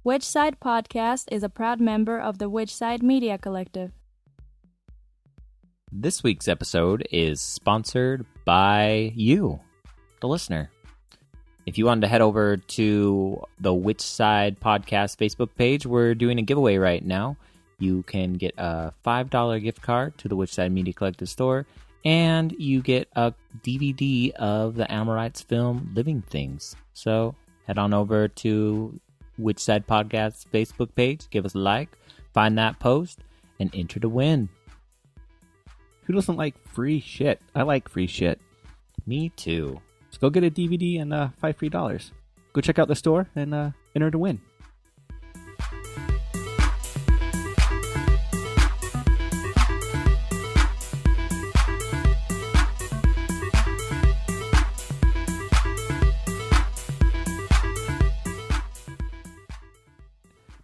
Which Side Podcast is a proud member of the Which Side Media Collective. This week's episode is sponsored by you, the listener. If you wanted to head over to the Which Side Podcast Facebook page, we're doing a giveaway right now. You can get a $5 gift card to the Which Side Media Collective store, and you get a DVD of the Animal Rights film Living Things. So head on over to Which Side Podcast Facebook page, give us a like, find that post, and enter to win. Who doesn't like free shit? I like free shit. Me too. So go get a DVD and $5 free. Go check out the store and enter to win.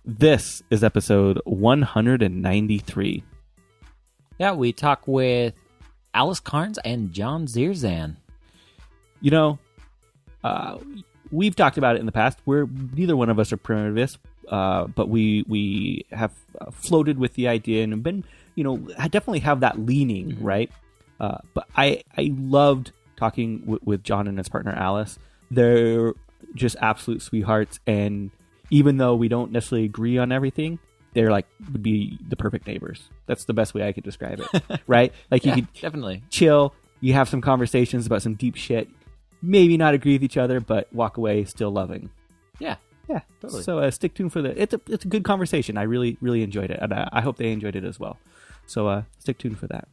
This is episode 193. Yeah, we talk with Alice Carnes and John Zerzan. You know, we've talked about it in the past. Neither one of us are primitivists, but we have floated with the idea and have been, definitely have that leaning, mm-hmm. right? But I loved talking with John and his partner Alice. They're just absolute sweethearts, and even though we don't necessarily agree on everything, they're would be the perfect neighbors. That's the best way I could describe it, right? You could definitely chill, you have some conversations about some deep shit, maybe not agree with each other, but walk away still loving. Yeah, totally. So stick tuned for it's a good conversation. I really, really enjoyed it, and I hope they enjoyed it as well. So stick tuned for that.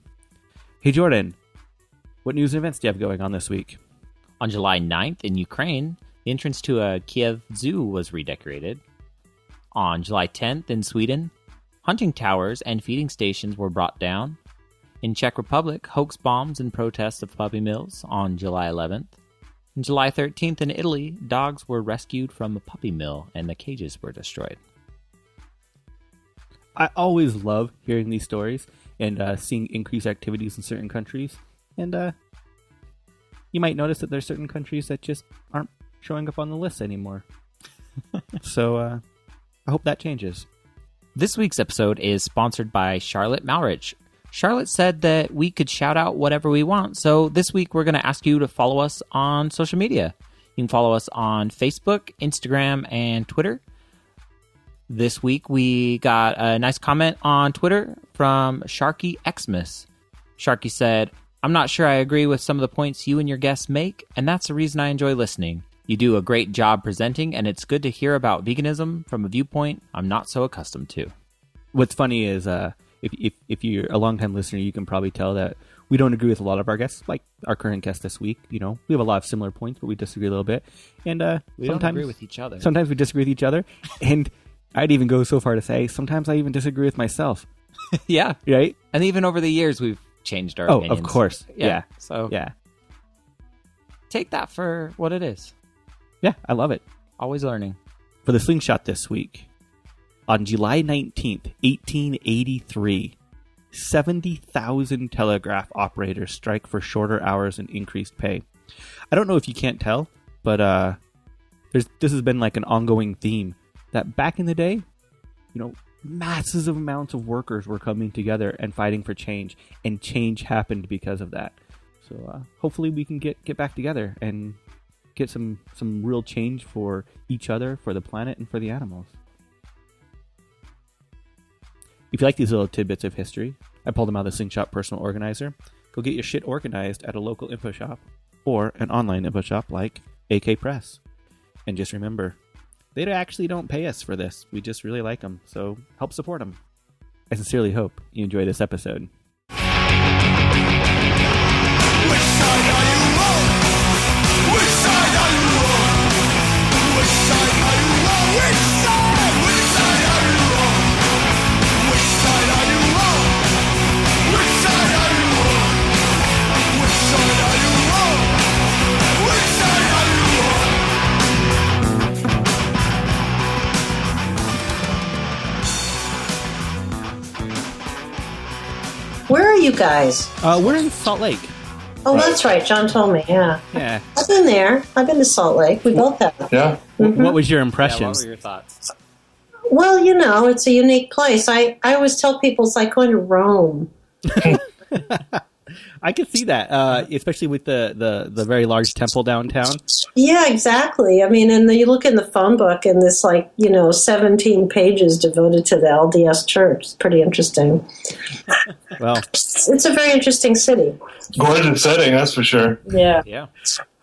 Hey, Jordan, what news and events do you have going on this week? On July 9th in Ukraine, the entrance to a Kiev zoo was redecorated. On July 10th in Sweden, hunting towers and feeding stations were brought down. In Czech Republic, hoax bombs in protest of puppy mills on July 11th. On July 13th in Italy, dogs were rescued from a puppy mill and the cages were destroyed. I always love hearing these stories and seeing increased activities in certain countries. And you might notice that there's certain countries that just aren't showing up on the list anymore. So I hope that changes. This week's episode is sponsored by Charlotte Malrich. Charlotte said that we could shout out whatever we want, so this week we're going to ask you to follow us on social media. You can follow us on Facebook, Instagram, and Twitter. This week we got a nice comment on Twitter from Sharky Xmas. Sharky said, "I'm not sure I agree with some of the points you and your guests make, and that's the reason I enjoy listening. You do a great job presenting, and it's good to hear about veganism from a viewpoint I'm not so accustomed to." What's funny is if you're a longtime listener, you can probably tell that we don't agree with a lot of our guests, like our current guest this week. We have a lot of similar points, but we disagree a little bit. And we don't agree with each other. Sometimes we disagree with each other. And I'd even go so far to say, sometimes I even disagree with myself. Yeah. Right? And even over the years, we've changed our opinions. Of course. Yeah. So yeah. Take that for what it is. Yeah, I love it. Always learning. For the slingshot this week, on July 19th, 1883, 70,000 telegraph operators strike for shorter hours and increased pay. I don't know if you can't tell, but this has been an ongoing theme that back in the day, massive amounts of workers were coming together and fighting for change, and change happened because of that. So hopefully we can get back together and get some real change for each other, for the planet, and for the animals. If you like these little tidbits of history, I pulled them out of the Slingshot Personal Organizer. Go get your shit organized at a local info shop or an online info shop like AK Press. And just remember, they actually don't pay us for this. We just really like them, so help support them. I sincerely hope you enjoy this episode. Which side are you on? Which side are you on? Which side are you on? Which side? Which side are you on? Which side are you on? Which side are you on? Which side are you on? Which side are you on? Where are you guys? We're in Salt Lake. Oh, that's right. John told me. Yeah. Yeah. I've been there. I've been to Salt Lake. We both have. Yeah. Mhm. What was your Yeah, impressions? what were your thoughts? Well, it's a unique place. I always tell people it's like going to Rome. I could see that, especially with the very large temple downtown. Yeah, exactly. I mean, and then you look in the phone book and this 17 pages devoted to the LDS Church. It's pretty interesting. Well, it's a very interesting city. Gorgeous setting, that's for sure. Yeah. Yeah.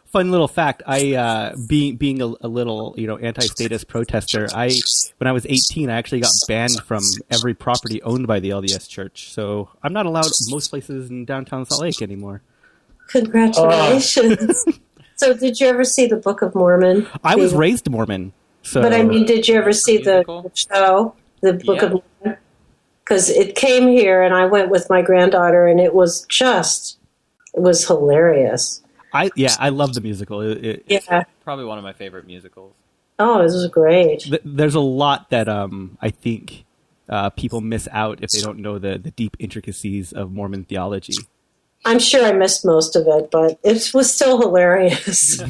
Fun little fact. I being a little anti-status protester. When I was 18, I actually got banned from every property owned by the LDS Church. So I'm not allowed most places in downtown Salt Lake anymore. Congratulations. So did you ever see the Book of Mormon? I was raised Mormon. So, but I mean, did you ever see the show, the Book of Mormon? Because it came here, and I went with my granddaughter, and it was hilarious. I love the musical. It's probably one of my favorite musicals. Oh, this was great. There's a lot that I think people miss out if they don't know the deep intricacies of Mormon theology. I'm sure I missed most of it, but it was still hilarious.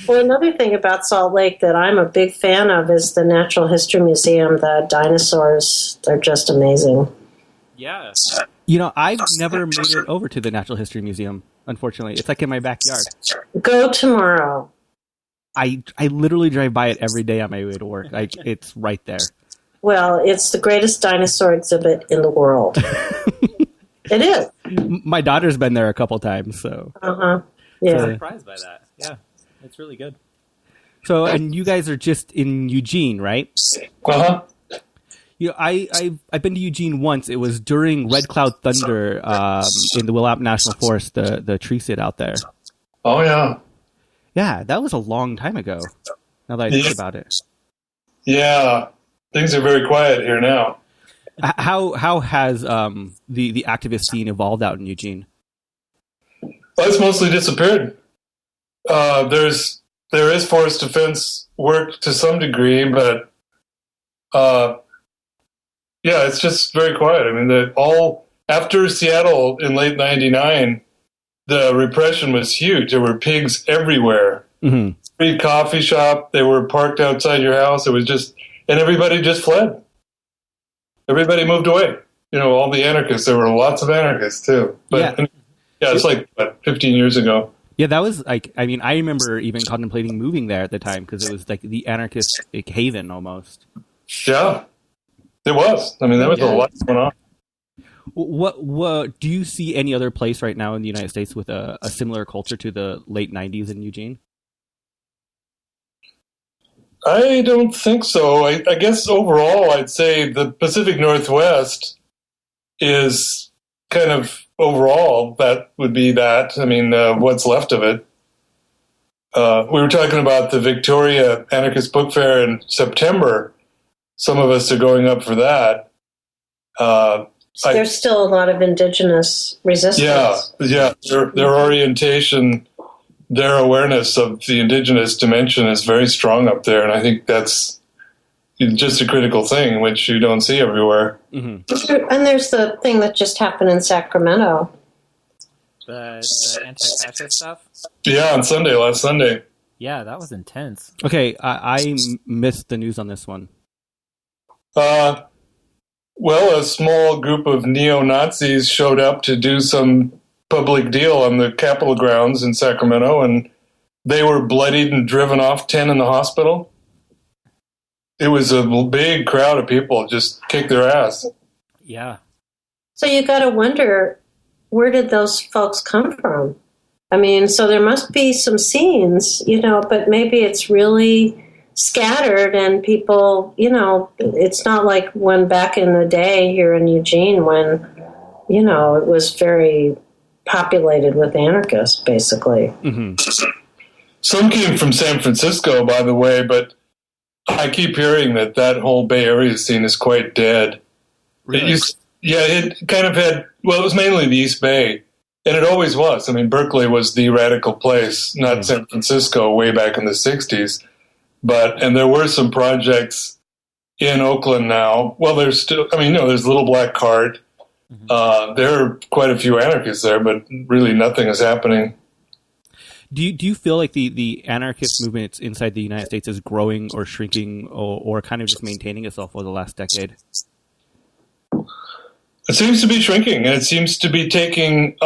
Well, another thing about Salt Lake that I'm a big fan of is the Natural History Museum. The dinosaurs, they're just amazing. Yeah. I've never made it over to the Natural History Museum, unfortunately. It's like in my backyard. Go tomorrow. I literally drive by it every day on my way to work. It's right there. Well, it's the greatest dinosaur exhibit in the world. It is. My daughter's been there a couple times, so. Uh-huh. Yeah. I'm surprised by that. Yeah. It's really good. So, and you guys are just in Eugene, right? Uh-huh. I've been to Eugene once. It was during Red Cloud Thunder in the Willapa National Forest, the tree sit out there. Oh, yeah. Yeah, that was a long time ago, now that I think about it. Yeah. Things are very quiet here now. How has the activist scene evolved out in Eugene? Well, it's mostly disappeared. There is forest defense work to some degree, but yeah, it's just very quiet. I mean, after Seattle in late '99, the repression was huge. There were pigs everywhere. Mm-hmm. Free coffee shop. They were parked outside your house. It was and everybody just fled. Everybody moved away. All the anarchists. There were lots of anarchists too. But it's like 15 years ago. Yeah, that was I remember even contemplating moving there at the time because it was like the anarchist haven almost. Yeah. It was. I mean, there was a lot going on. What do you see any other place right now in the United States with a similar culture to the late 90s in Eugene? I don't think so. I guess overall, I'd say the Pacific Northwest is kind of overall, that would be that. I mean, what's left of it. We were talking about the Victoria Anarchist Book Fair in September. Some of us are going up for that. There's still a lot of indigenous resistance. Yeah. Their orientation, their awareness of the indigenous dimension is very strong up there, and I think that's just a critical thing, which you don't see everywhere. Mm-hmm. And there's the thing that just happened in Sacramento. The anti-fascist stuff? Yeah, last Sunday. Yeah, that was intense. Okay, I missed the news on this one. Well, a small group of neo-Nazis showed up to do some public deal on the Capitol grounds in Sacramento, and they were bloodied and driven off, 10 in the hospital. It was a big crowd of people, just kicked their ass. Yeah. So you got to wonder, where did those folks come from? I mean, so there must be some scenes, but maybe it's really scattered and people, it's not like when back in the day here in Eugene when, it was very populated with anarchists, basically. Mm-hmm. Some came from San Francisco, by the way, but I keep hearing that whole Bay Area scene is quite dead. Really? It kind of had, it was mainly the East Bay, and it always was. I mean, Berkeley was the radical place, not San Francisco, way back in the 60s. And there were some projects in Oakland now. Well, there's still, there's Little Black Cart. Mm-hmm. There are quite a few anarchists there, but really nothing is happening. Do you feel like the anarchist movement inside the United States is growing or shrinking or kind of just maintaining itself over the last decade? It seems to be shrinking, and it seems to be taking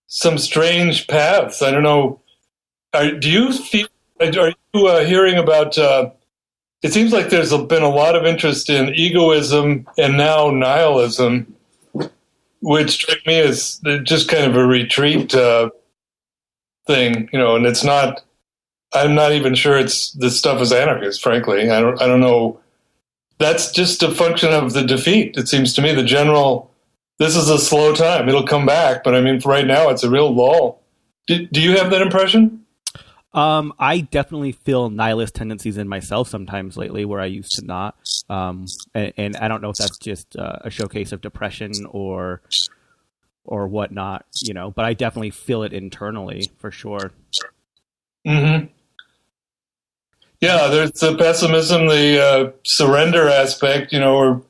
some strange paths. I don't know. Do you feel? Are you hearing about? It seems like there's been a lot of interest in egoism and now nihilism, which strike me as just kind of a retreat thing, and it's not. I'm not even sure this stuff is anarchist. Frankly, I don't know. That's just a function of the defeat. It seems to me the general. This is a slow time. It'll come back, but I mean, for right now, it's a real lull. Do you have that impression? I definitely feel nihilist tendencies in myself sometimes lately, where I used to not. And I don't know if that's just a showcase of depression or whatnot, but I definitely feel it internally for sure. Mm-hmm. Yeah, there's the pessimism, the surrender aspect, where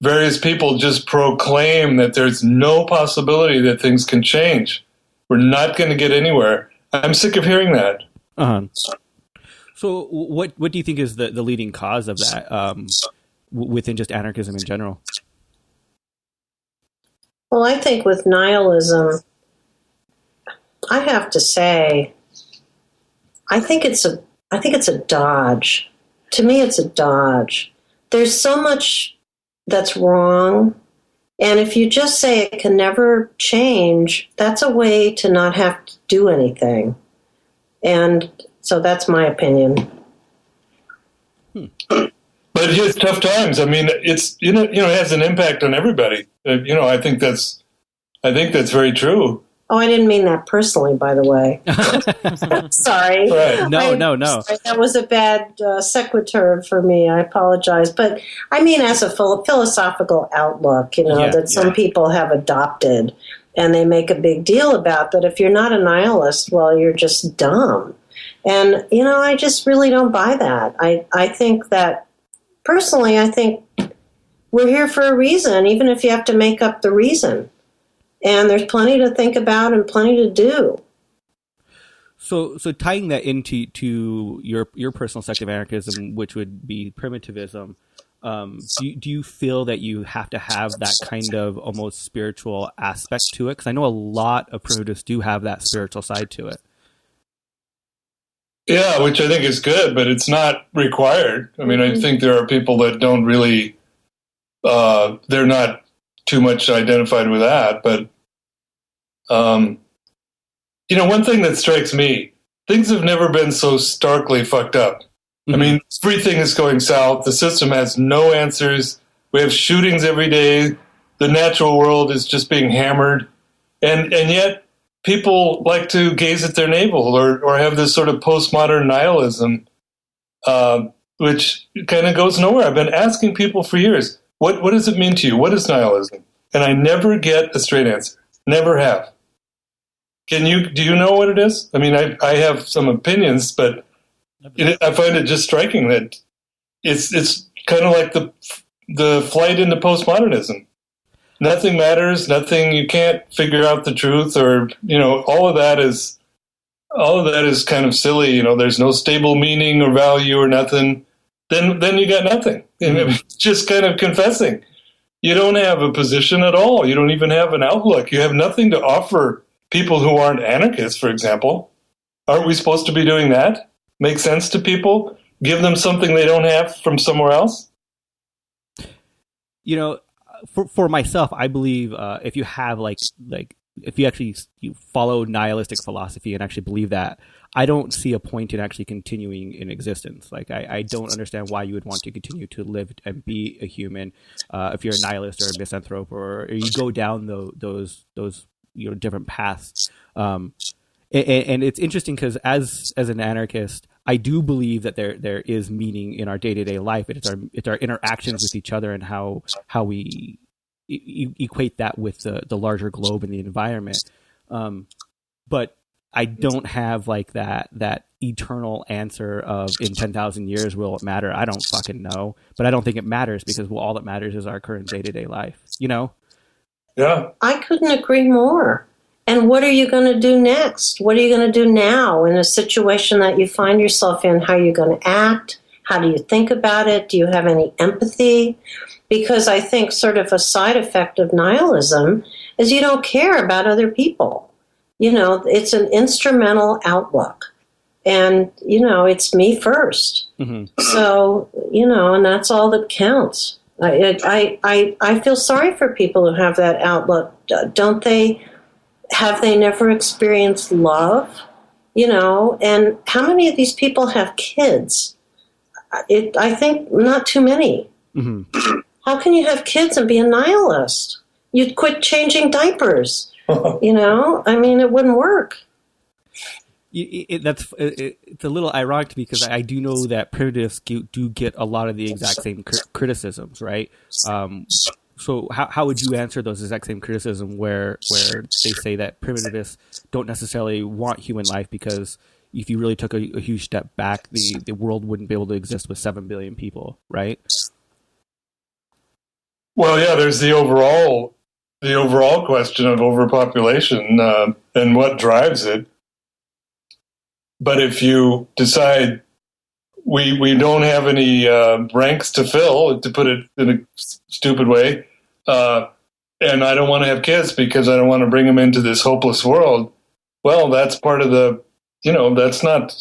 various people just proclaim that there's no possibility that things can change. We're not going to get anywhere. I'm sick of hearing that. Uh-huh. So what do you think is the leading cause of that within just anarchism in general? Well, I think with nihilism, I have to say, I think it's a dodge. To me, it's a dodge. There's so much that's wrong. And if you just say it can never change, that's a way to not have to do anything. And so that's my opinion. But it's tough times. I mean, it's it has an impact on everybody. I think that's very true. Oh, I didn't mean that personally, by the way. Sorry. Right. No. Sorry, that was a bad sequitur for me. I apologize. But I mean as a philosophical outlook, that some people have adopted and they make a big deal about that. If you're not a nihilist, well, you're just dumb. And, I just really don't buy that. I think that, personally, I think we're here for a reason, even if you have to make up the reason. And there's plenty to think about and plenty to do. So tying that into your personal sect of anarchism, which would be primitivism, do you feel that you have to have that kind of almost spiritual aspect to it? Because I know a lot of primitivists do have that spiritual side to it. Yeah, which I think is good, but it's not required. I mean, I think there are people that don't really, they're not too much identified with that. But, one thing that strikes me, things have never been so starkly fucked up. I mean, everything is going south. The system has no answers. We have shootings every day. The natural world is just being hammered. And yet people like to gaze at their navel or have this sort of postmodern nihilism, which kind of goes nowhere. I've been asking people for years, what does it mean to you? What is nihilism? And I never get a straight answer. Never have. Do you know what it is? I mean, I have some opinions, but I find it just striking that it's kind of like the flight into postmodernism. Nothing matters. Nothing. You can't figure out the truth, or all of that is kind of silly. There's no stable meaning or value or nothing. Then you got nothing. It's just kind of confessing. You don't have a position at all. You don't even have an outlook. You have nothing to offer people who aren't anarchists, for example. Aren't we supposed to be doing that? Make sense to people? Give them something they don't have from somewhere else? For myself, I believe if you have if you follow nihilistic philosophy and actually believe that, I don't see a point in actually continuing in existence. I don't understand why you would want to continue to live and be a human if you're a nihilist or a misanthrope or you go down those different paths. And it's interesting because as an anarchist, I do believe that there is meaning in our day-to-day life. It's our interactions with each other and how we equate that with the larger globe and the environment. But I don't have that eternal answer of in 10,000 years will it matter? I don't fucking know, but I don't think it matters because all that matters is our current day-to-day life. Yeah, I couldn't agree more. And what are you going to do next? What are you going to do now in a situation that you find yourself in? How are you going to act? How do you think about it? Do you have any empathy? Because I think sort of a side effect of nihilism is you don't care about other people. You know, it's an instrumental outlook. And, you know, it's me first. Mm-hmm. So, you know, and that's all that counts. I feel sorry for people who have that outlook. Don't they? Have they never experienced love? You know, and how many of these people have kids? I think not too many. Mm-hmm. How can you have kids and be a nihilist? You'd quit changing diapers. You know, I mean, it wouldn't work. It's a little ironic because I do know that primitives do get a lot of the exact same criticisms, right? So how would you answer those exact same criticism where they say that primitivists don't necessarily want human life because if you really took a huge step back, the world wouldn't be able to exist with 7 billion people, right? Well, yeah, there's the overall question of overpopulation and what drives it. But if you decide we don't have any ranks to fill, to put it in a stupid way, and I don't want to have kids because I don't want to bring them into this hopeless world, well, that's part of the, you know, that's not,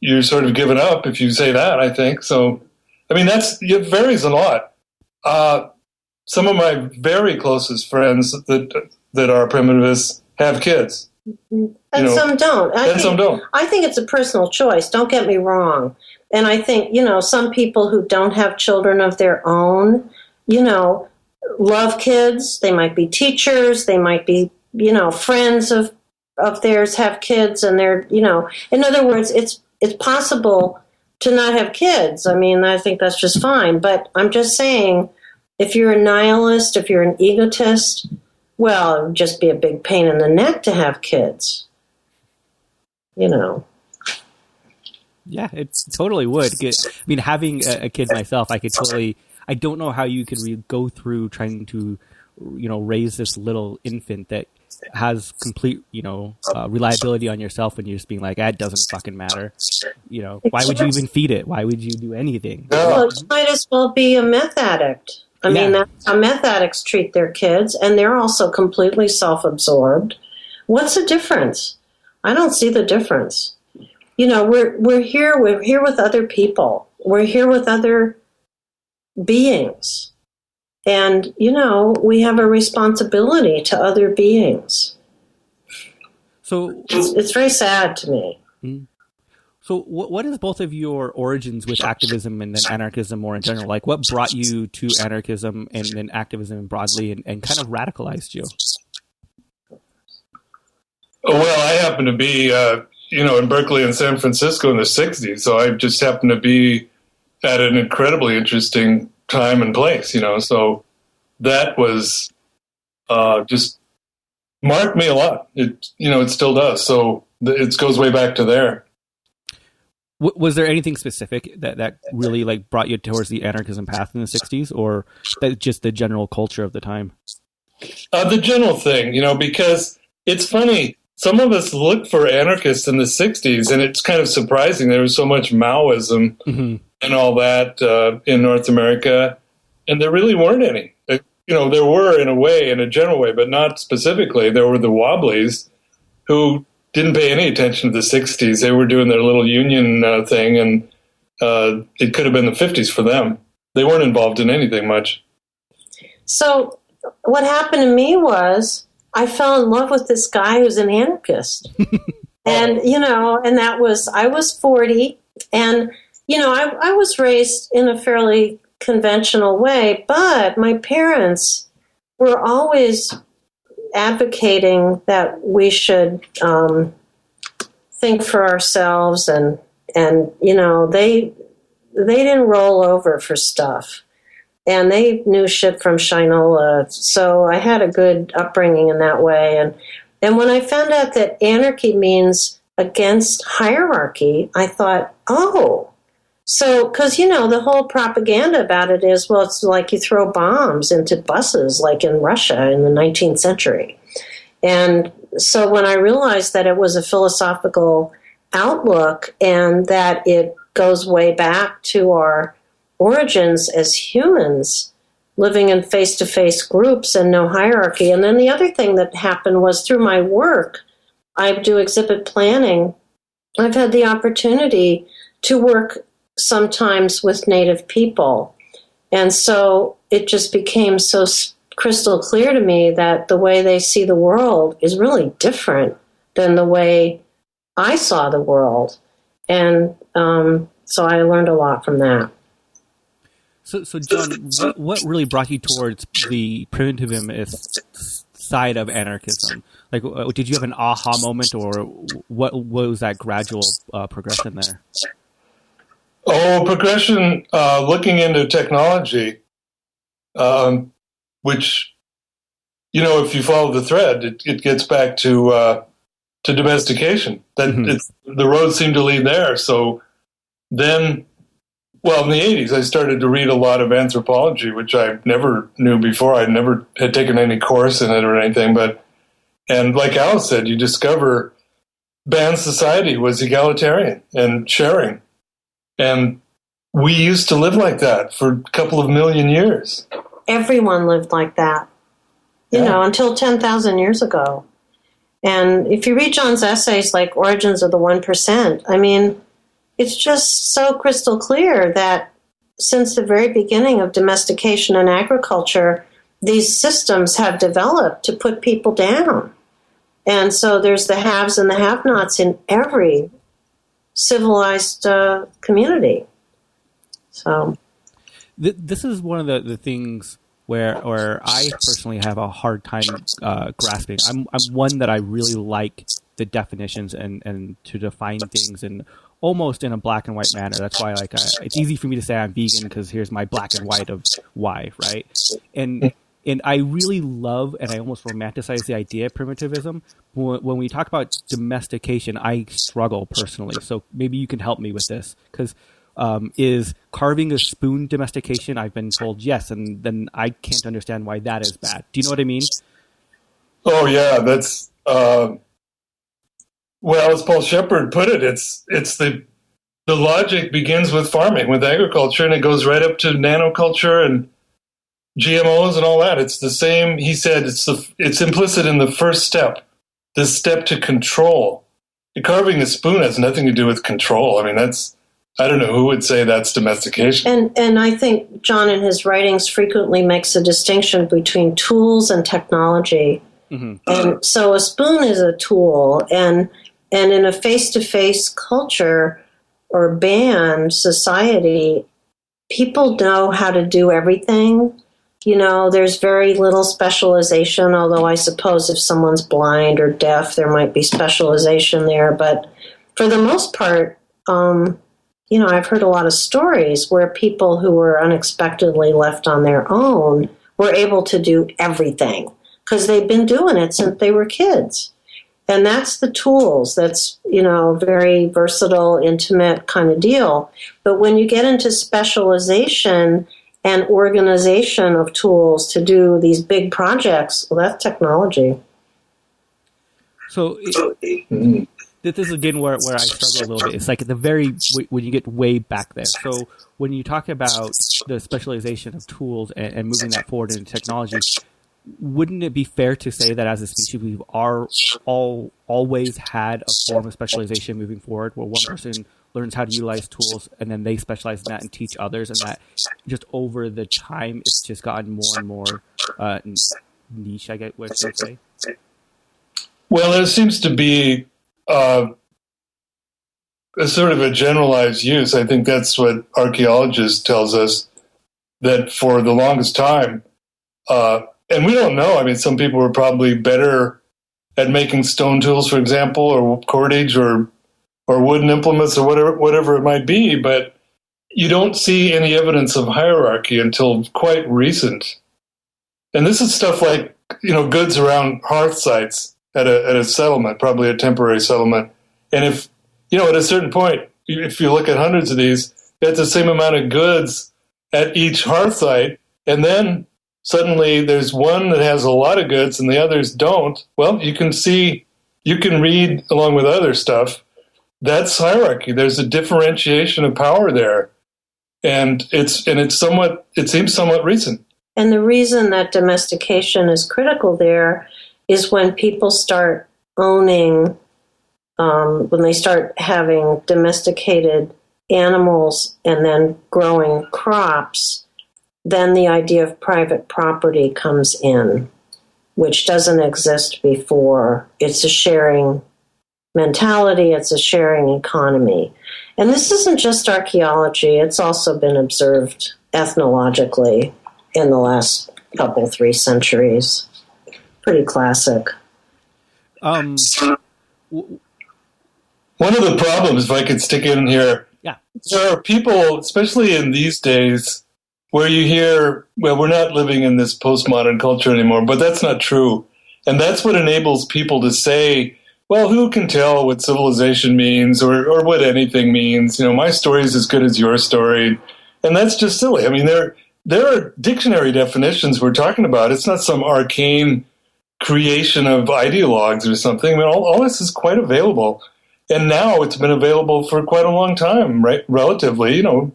you're sort of giving up if you say that, I think. So, I mean, it varies a lot. Some of my very closest friends that are primitivists have kids. And some don't. Some don't. I think it's a personal choice. Don't get me wrong. And I think, you know, some people who don't have children of their own, you know, love kids. They might be teachers. They might be, you know, friends of theirs have kids, and they're, you know, in other words, it's possible to not have kids. I mean, I think that's just fine. But I'm just saying, if you're a nihilist, if you're an egotist, well, it would just be a big pain in the neck to have kids. You know. Yeah, it totally would. I mean, having a kid myself, I don't know how you could go through trying to, you know, raise this little infant that has complete, you know, reliability on yourself, and you're just being like, that doesn't fucking matter. You know, why would you even feed it? Why would you do anything? Well, you might as well be a meth addict. I mean, that's how meth addicts treat their kids, and they're also completely self-absorbed. What's the difference? I don't see the difference. You know, we're here with other people. We're here with other beings. And, you know, we have a responsibility to other beings. So it's very sad to me. Mm-hmm. So what is both of your origins with activism and then anarchism more in general? Like, what brought you to anarchism and then activism broadly and kind of radicalized you? Well, I happened to be, you know, in Berkeley and San Francisco in the 60s, so I just happened to be at an incredibly interesting time and place, you know, so that was just marked me a lot. It, you know, it still does, so it goes way back to there. Was there anything specific that really like brought you towards the anarchism path in the 60s, or that just the general culture of the time? The general thing, you know, because it's funny. Some of us looked for anarchists in the 60s, and it's kind of surprising. There was so much Maoism and all that in North America, and there really weren't any. You know, there were in a way, in a general way, but not specifically. There were the Wobblies who didn't pay any attention to the 60s. They were doing their little union thing, and it could have been the 50s for them. They weren't involved in anything much. So what happened to me was I fell in love with this guy who's an anarchist. And, you know, and I was 40, and, you know, I was raised in a fairly conventional way, but my parents were always advocating that we should think for ourselves, and you know, they didn't roll over for stuff, and they knew shit from Shinola. So I had a good upbringing in that way, and when I found out that anarchy means against hierarchy, I thought, oh, so, because, you know, the whole propaganda about it is, well, it's like you throw bombs into buses like in Russia in the 19th century. And so when I realized that it was a philosophical outlook and that it goes way back to our origins as humans, living in face-to-face groups and no hierarchy. And then the other thing that happened was through my work, I do exhibit planning. I've had the opportunity to work sometimes with Native people. And so it just became so crystal clear to me that the way they see the world is really different than the way I saw the world. And so I learned a lot from that. So John, what really brought you towards the primitivism side of anarchism? Like, did you have an aha moment, or what was that gradual progression there? Oh, progression, looking into technology, which, you know, if you follow the thread, it gets back to domestication. That the road seemed to lead there. So then, well, in the 80s, I started to read a lot of anthropology, which I never knew before. I never had taken any course in it or anything. And like Alice said, you discover band society was egalitarian and sharing. And we used to live like that for a couple of million years. Everyone lived like that, you know, until 10,000 years ago. And if you read John's essays like Origins of the 1%, I mean, it's just so crystal clear that since the very beginning of domestication and agriculture, these systems have developed to put people down. And so there's the haves and the have-nots in every civilized community. So this is one of the things where I personally have a hard time grasping. I'm one that I really like the definitions and to define things and almost in a black and white manner. That's why it's easy for me to say I'm vegan because here's my black and white of why, right? And I really love and I almost romanticize the idea of primitivism. When we talk about domestication, I struggle personally. So maybe you can help me with this because is carving a spoon domestication? I've been told yes, and then I can't understand why that is bad. Do you know what I mean? Oh yeah, that's well, as Paul Shepard put it, it's the logic begins with farming, with agriculture, and it goes right up to nanoculture and GMOs and all that. It's the same. He said it's implicit in the first step, this step to control. Carving a spoon has nothing to do with control. I mean, I don't know who would say that's domestication. And I think John in his writings frequently makes a distinction between tools and technology. Mm-hmm. And so a spoon is a tool, and in a face-to-face culture or band society, people know how to do everything. You know, there's very little specialization, although I suppose if someone's blind or deaf, there might be specialization there. But for the most part, you know, I've heard a lot of stories where people who were unexpectedly left on their own were able to do everything because they've been doing it since they were kids. And that's the tools. That's, you know, very versatile, intimate kind of deal. But when you get into specialization and organization of tools to do these big projects, well, that's technology. So this is again where I struggle a little bit. It's like when you get way back there. So when you talk about the specialization of tools and moving that forward into technology, wouldn't it be fair to say that as a species we've always had a form of specialization moving forward, where one person learns how to utilize tools and then they specialize in that and teach others, and that just over the time it's just gotten more and more niche, I get what you say? Well, there seems to be a sort of a generalized use. I think that's what archaeologists tells us, that for the longest time, and we don't know. I mean, some people were probably better at making stone tools, for example, or cordage, or wooden implements, or whatever it might be. But you don't see any evidence of hierarchy until quite recent. And this is stuff like, you know, goods around hearth sites at a settlement, probably a temporary settlement. And if, you know, at a certain point, if you look at hundreds of these, that's the same amount of goods at each hearth site, and then suddenly there's one that has a lot of goods and the others don't, well, you can read along with other stuff. That's hierarchy. There's a differentiation of power there. And it seems somewhat recent. And the reason that domestication is critical there is when people start owning, when they start having domesticated animals and then growing crops, then the idea of private property comes in, which doesn't exist before. It's a sharing mentality, it's a sharing economy. And this isn't just archaeology, it's also been observed ethnologically in the last 3 centuries. Pretty classic. One of the problems, if I could stick in here, there are people, especially in these days, where you hear, well, we're not living in this postmodern culture anymore, but that's not true. And that's what enables people to say, well, who can tell what civilization means or what anything means? My story is as good as your story. And that's just silly. I mean, there are dictionary definitions we're talking about. It's not some arcane creation of ideologues or something. I mean, all this is quite available. And now it's been available for quite a long time, right? Relatively, a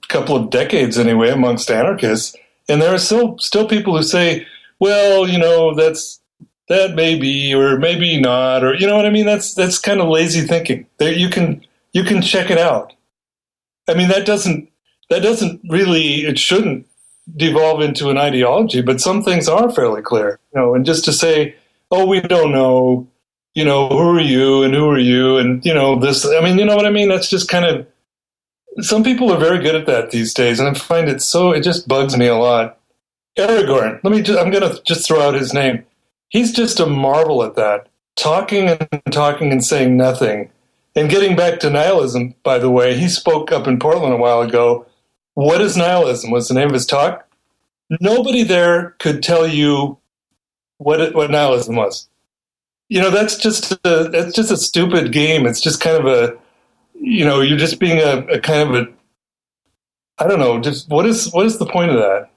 couple of decades anyway, amongst anarchists. And there are still people who say, well, that may be or maybe not, or you know what I mean? That's kind of lazy thinking. You can check it out. I mean, that doesn't really, it shouldn't devolve into an ideology, but some things are fairly clear. And just to say, oh, we don't know, who are you and who are you, and this. I mean, you know what I mean? That's just kind of. Some people are very good at that these days, and I find it just bugs me a lot. Aragorn. I'm going to just throw out his name. He's just a marvel at that. Talking and saying nothing. And getting back to nihilism, by the way, he spoke up in Portland a while ago. What is nihilism? Was the name of his talk? Nobody there could tell you what nihilism was. That's just a stupid game. It's just kind of a, you're just being a kind of a, I don't know, just what is the point of that?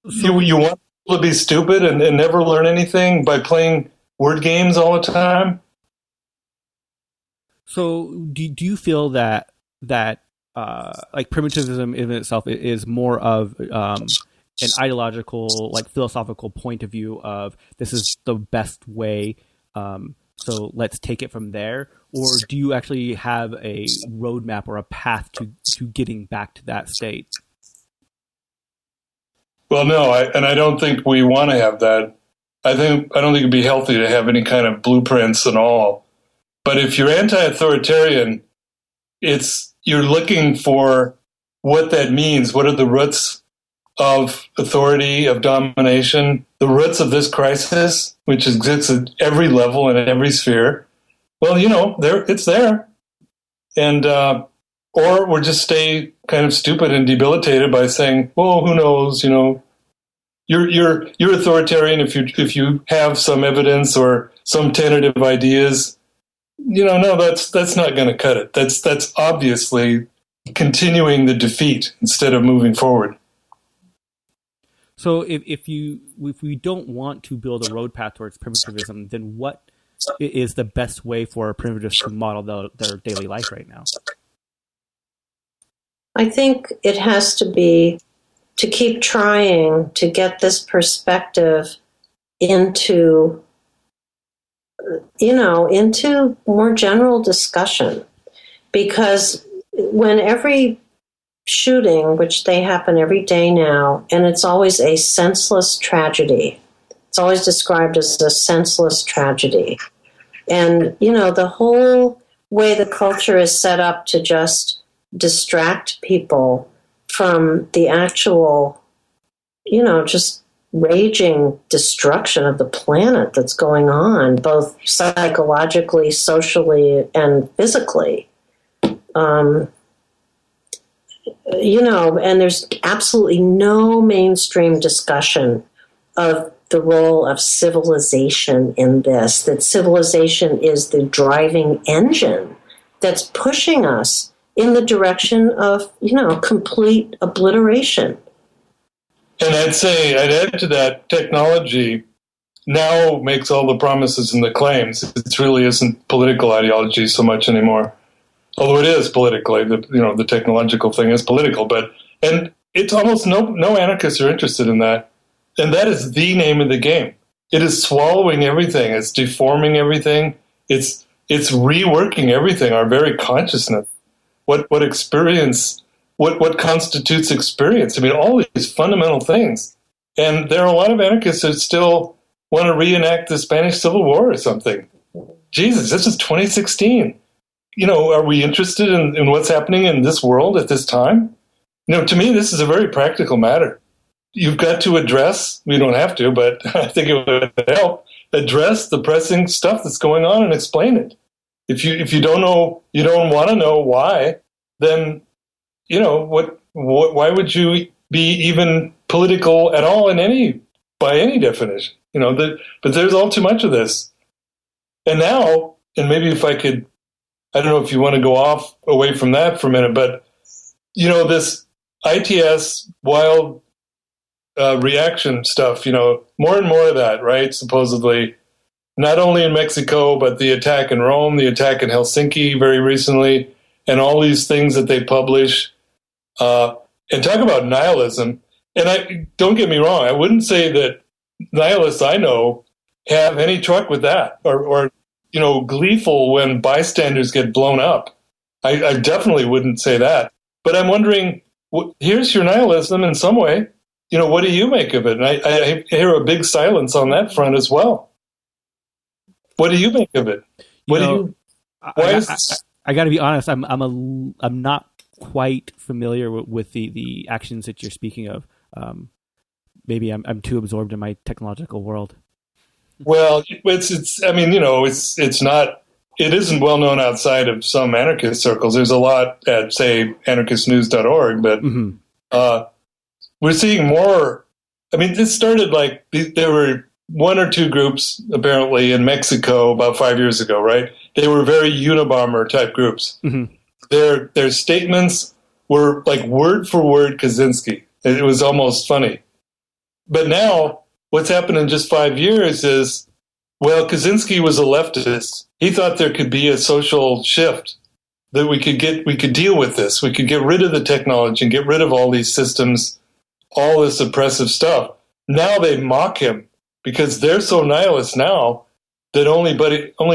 So, you want people to be stupid and never learn anything by playing word games all the time? So do you feel that like primitivism in itself is more of an ideological, like philosophical point of view of this is the best way, so let's take it from there? Or do you actually have a roadmap or a path to getting back to that state? Well, no, I don't think we want to have that. I don't think it'd be healthy to have any kind of blueprints and all. But if you're anti-authoritarian, you're looking for what that means. What are the roots of authority, of domination, the roots of this crisis, which exists at every level and at every sphere? Well, it's there. And, or we'll just stay kind of stupid and debilitated by saying, well, who knows, you're authoritarian if you have some evidence or some tentative ideas. No, that's not going to cut it. That's obviously continuing the defeat instead of moving forward. So if we don't want to build a road path towards primitivism, then what is the best way for primitives to model their daily life right now? I think it has to be to keep trying to get this perspective into more general discussion. Because when every shooting, which they happen every day now, and it's always a senseless tragedy. It's always described as a senseless tragedy. And, the whole way the culture is set up to just distract people from the actual, just raging destruction of the planet that's going on, both psychologically, socially, and physically. And there's absolutely no mainstream discussion of the role of civilization in this, that civilization is the driving engine that's pushing us in the direction of, complete obliteration. And I'd add to that, technology now makes all the promises and the claims. It really isn't political ideology so much anymore. Although it is politically, the technological thing is political, and it's almost no anarchists are interested in that. And that is the name of the game. It is swallowing everything. It's deforming everything. It's reworking everything, our very consciousness. What experience, what constitutes experience. I mean, all these fundamental things. And there are a lot of anarchists that still want to reenact the Spanish Civil War or something. Jesus, this is 2016. Are we interested in what's happening in this world at this time? To me, this is a very practical matter. You've got to address, we don't have to, but I think it would help, address the pressing stuff that's going on and explain it. If you don't know, you don't want to know why, then, why would you be even political at all by any definition? But there's all too much of this. And now, and maybe if I could, I don't know if you want to go away from that for a minute, but, this ITS wild reaction stuff, more and more of that, right? Supposedly, not only in Mexico, but the attack in Rome, the attack in Helsinki very recently, and all these things that they publish. And talk about nihilism. And don't get me wrong, I wouldn't say that nihilists I know have any truck with that or gleeful when bystanders get blown up. I definitely wouldn't say that. But I'm wondering, here's your nihilism in some way. What do you make of it? And I hear a big silence on that front as well. What do you make of it? I got to be honest. I'm not quite familiar with the actions that you're speaking of. Maybe I'm too absorbed in my technological world. Well, it's not. It isn't well known outside of some anarchist circles. There's a lot at, say, anarchistnews.org, but we're seeing more. I mean, this started there were one or two groups apparently in Mexico about 5 years ago, right? They were very Unabomber type groups. Mm-hmm. Their statements were like word for word Kaczynski. It was almost funny. But now, what's happened in just 5 years is, well, Kaczynski was a leftist. He thought there could be a social shift, that we could deal with this. We could get rid of the technology and get rid of all these systems, all this oppressive stuff. Now they mock him because they're so nihilist now that only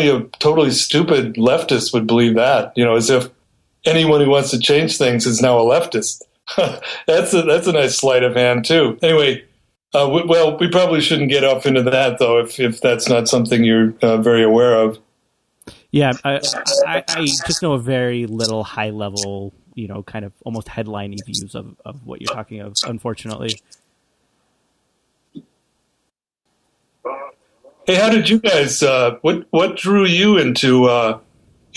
a totally stupid leftist would believe that. As if anyone who wants to change things is now a leftist. That's a nice sleight of hand too. Anyway. We probably shouldn't get off into that, though, if that's not something you're very aware of. Yeah, I just know a very little high-level, kind of almost headline-y views of what you're talking of, unfortunately. Hey, how did you guys, what drew you into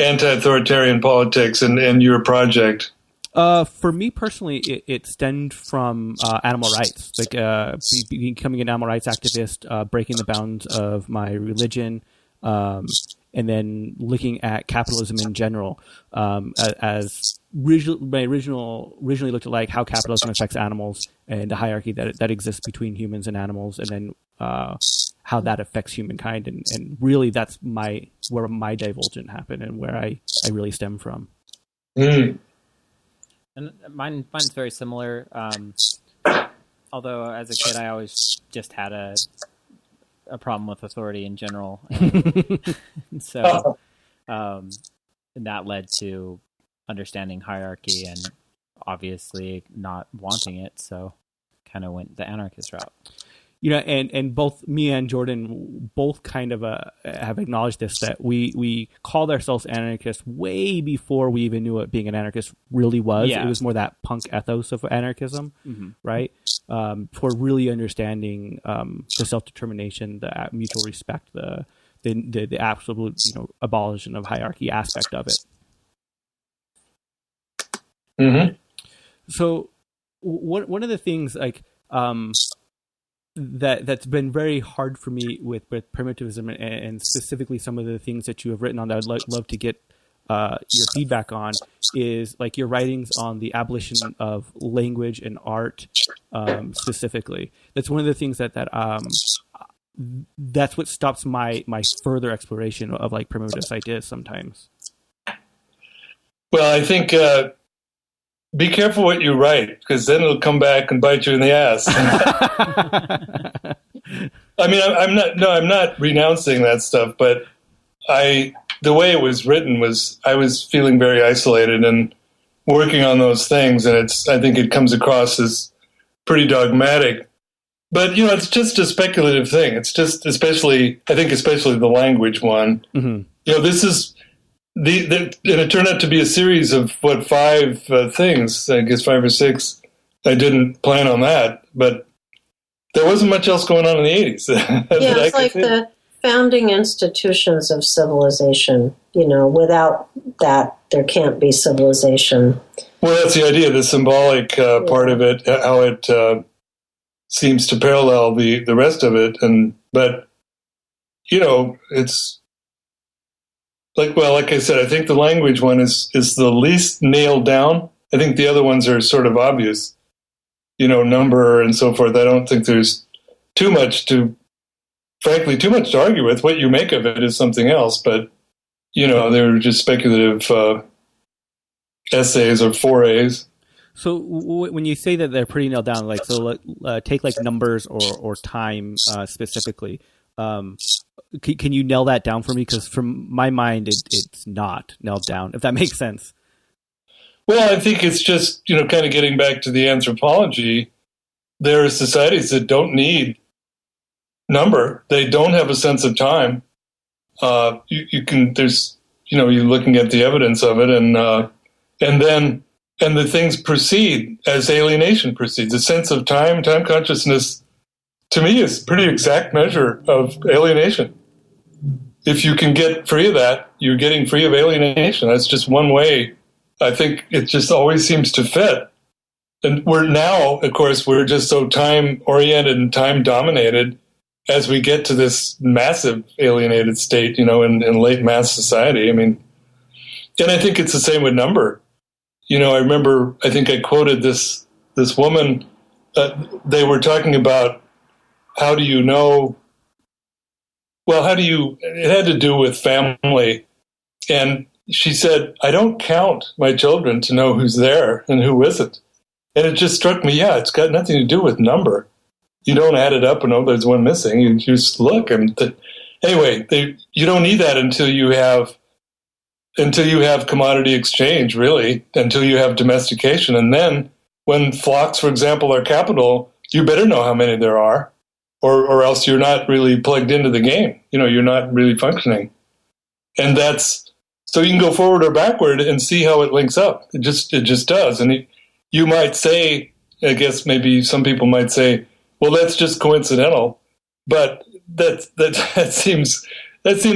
anti-authoritarian politics and your project? For me personally, it stemmed from animal rights, becoming an animal rights activist, breaking the bounds of my religion, and then looking at capitalism in general. As originally looked at how capitalism affects animals and the hierarchy that exists between humans and animals, and then how that affects humankind, and really that's where my divulgence happened and where I really stem from. Mm. And mine's very similar. Although as a kid, I always just had a problem with authority in general, and so and that led to understanding hierarchy and obviously not wanting it. So, kind of went the anarchist route. And both me and Jordan both kind of have acknowledged this, that we called ourselves anarchists way before we even knew what being an anarchist really was. Yeah. It was more that punk ethos of anarchism, mm-hmm. right? For really understanding the self-determination, the mutual respect, the absolute abolition of hierarchy aspect of it. Mm-hmm. So one of the things that's been very hard for me with primitivism and specifically some of the things that you have written on that I'd love to get your feedback on is like your writings on the abolition of language and art, specifically. That's one of the things that's what stops my further exploration of like primitivist ideas sometimes. Well, I think be careful what you write, because then it'll come back and bite you in the ass. I mean, I'm not renouncing that stuff, but the way it was written was I was feeling very isolated and working on those things, and I think it comes across as pretty dogmatic. But it's just a speculative thing. It's just especially the language one. Mm-hmm. This is and it turned out to be a series of 5 things. I guess 5 or 6. I didn't plan on that, but there wasn't much else going on in the 80s. It's like the founding institutions of civilization. Without that, there can't be civilization. Well, that's the idea, the symbolic part of it, how it seems to parallel the rest of it. But it's like I said, I think the language one is the least nailed down. I think the other ones are sort of obvious, number and so forth. I don't think there's too much to argue with. What you make of it is something else, but they're just speculative essays or forays. So when you say that they're pretty nailed down, like take like numbers or time specifically. Can you nail that down for me? Because from my mind, it's not nailed down, if that makes sense. Well, I think it's just, kind of getting back to the anthropology. There are societies that don't need number. They don't have a sense of time. You're looking at the evidence of it, and the things proceed as alienation proceeds. The sense of time consciousness, to me, is a pretty exact measure of alienation. If you can get free of that, you're getting free of alienation. That's just one way. I think it just always seems to fit. And we're just so time-oriented and time-dominated as we get to this massive alienated state, in late mass society. I mean, and I think it's the same with number. I remember, I think I quoted this woman, they were talking about how do you know, it had to do with family. And she said, I don't count my children to know who's there and who isn't. And it just struck me, it's got nothing to do with number. You don't add it up and there's one missing. You just look. Anyway, you don't need that until you have commodity exchange, really, until you have domestication. And then when flocks, for example, are capital, you better know how many there are, or else you're not really plugged into the game. You're not really functioning. And so you can go forward or backward and see how it links up. It just does. And you might say, I guess maybe some people might say, well, that's just coincidental, but that seems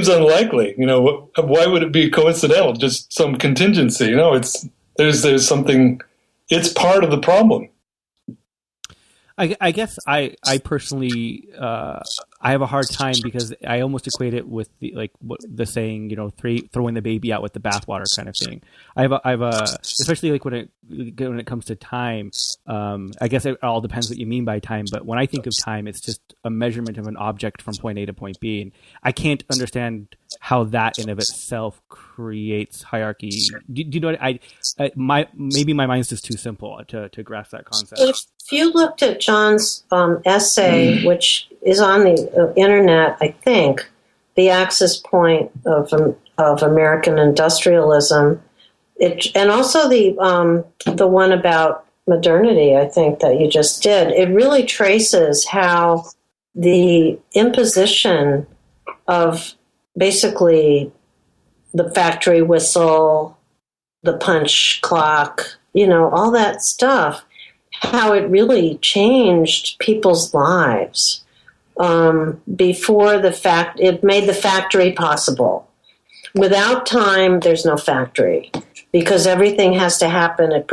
unlikely. Why would it be coincidental? Just some contingency. There's something. It's part of the problem. I guess I personally I have a hard time because I almost equate it with the saying, throwing the baby out with the bathwater kind of thing. I have a especially like when it comes to time. I guess it all depends what you mean by time. But when I think of time, it's just a measurement of an object from point A to point B, and I can't understand how that in of itself creates hierarchy. Do you know what maybe my mind's just too simple to grasp that concept. If you looked at John's essay, which is on the internet, I think, The Axis Point of American Industrialism, and also the one about modernity, I think, that you just did, it really traces how the imposition of basically the factory whistle, the punch clock, all that stuff, how it really changed people's lives. Before the fact, it made the factory possible. Without time, there's no factory, because everything has to happen at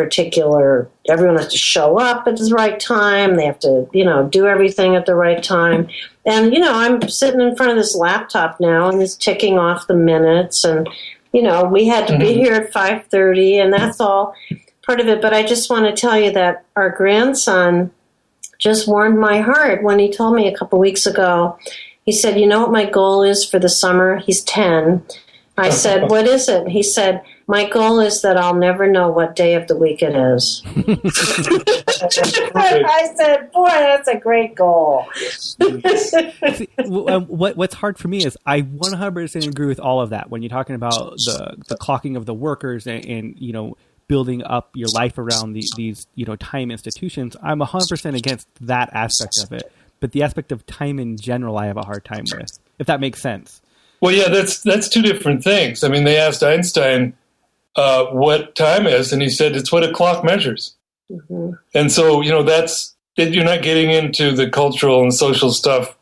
everyone has to show up at the right time. They have to, do everything at the right time. And, I'm sitting in front of this laptop now and it's ticking off the minutes, and we had to be here at 5:30, and that's all part of it. But I just want to tell you that our grandson just warmed my heart when he told me a couple weeks ago. He said, "You know what my goal is for the summer?" He's 10. I said, "What is it?" He said, "My goal is that I'll never know what day of the week it is." I said, "Boy, that's a great goal." See, what's hard for me is I 100% agree with all of that. When you're talking about the clocking of the workers and building up your life around these time institutions, I'm 100% against that aspect of it. But the aspect of time in general, I have a hard time with, if that makes sense. Well, yeah, that's two different things. I mean, they asked Einstein what time is, and he said it's what a clock measures. Mm-hmm. And so, that's it. You're not getting into the cultural and social stuff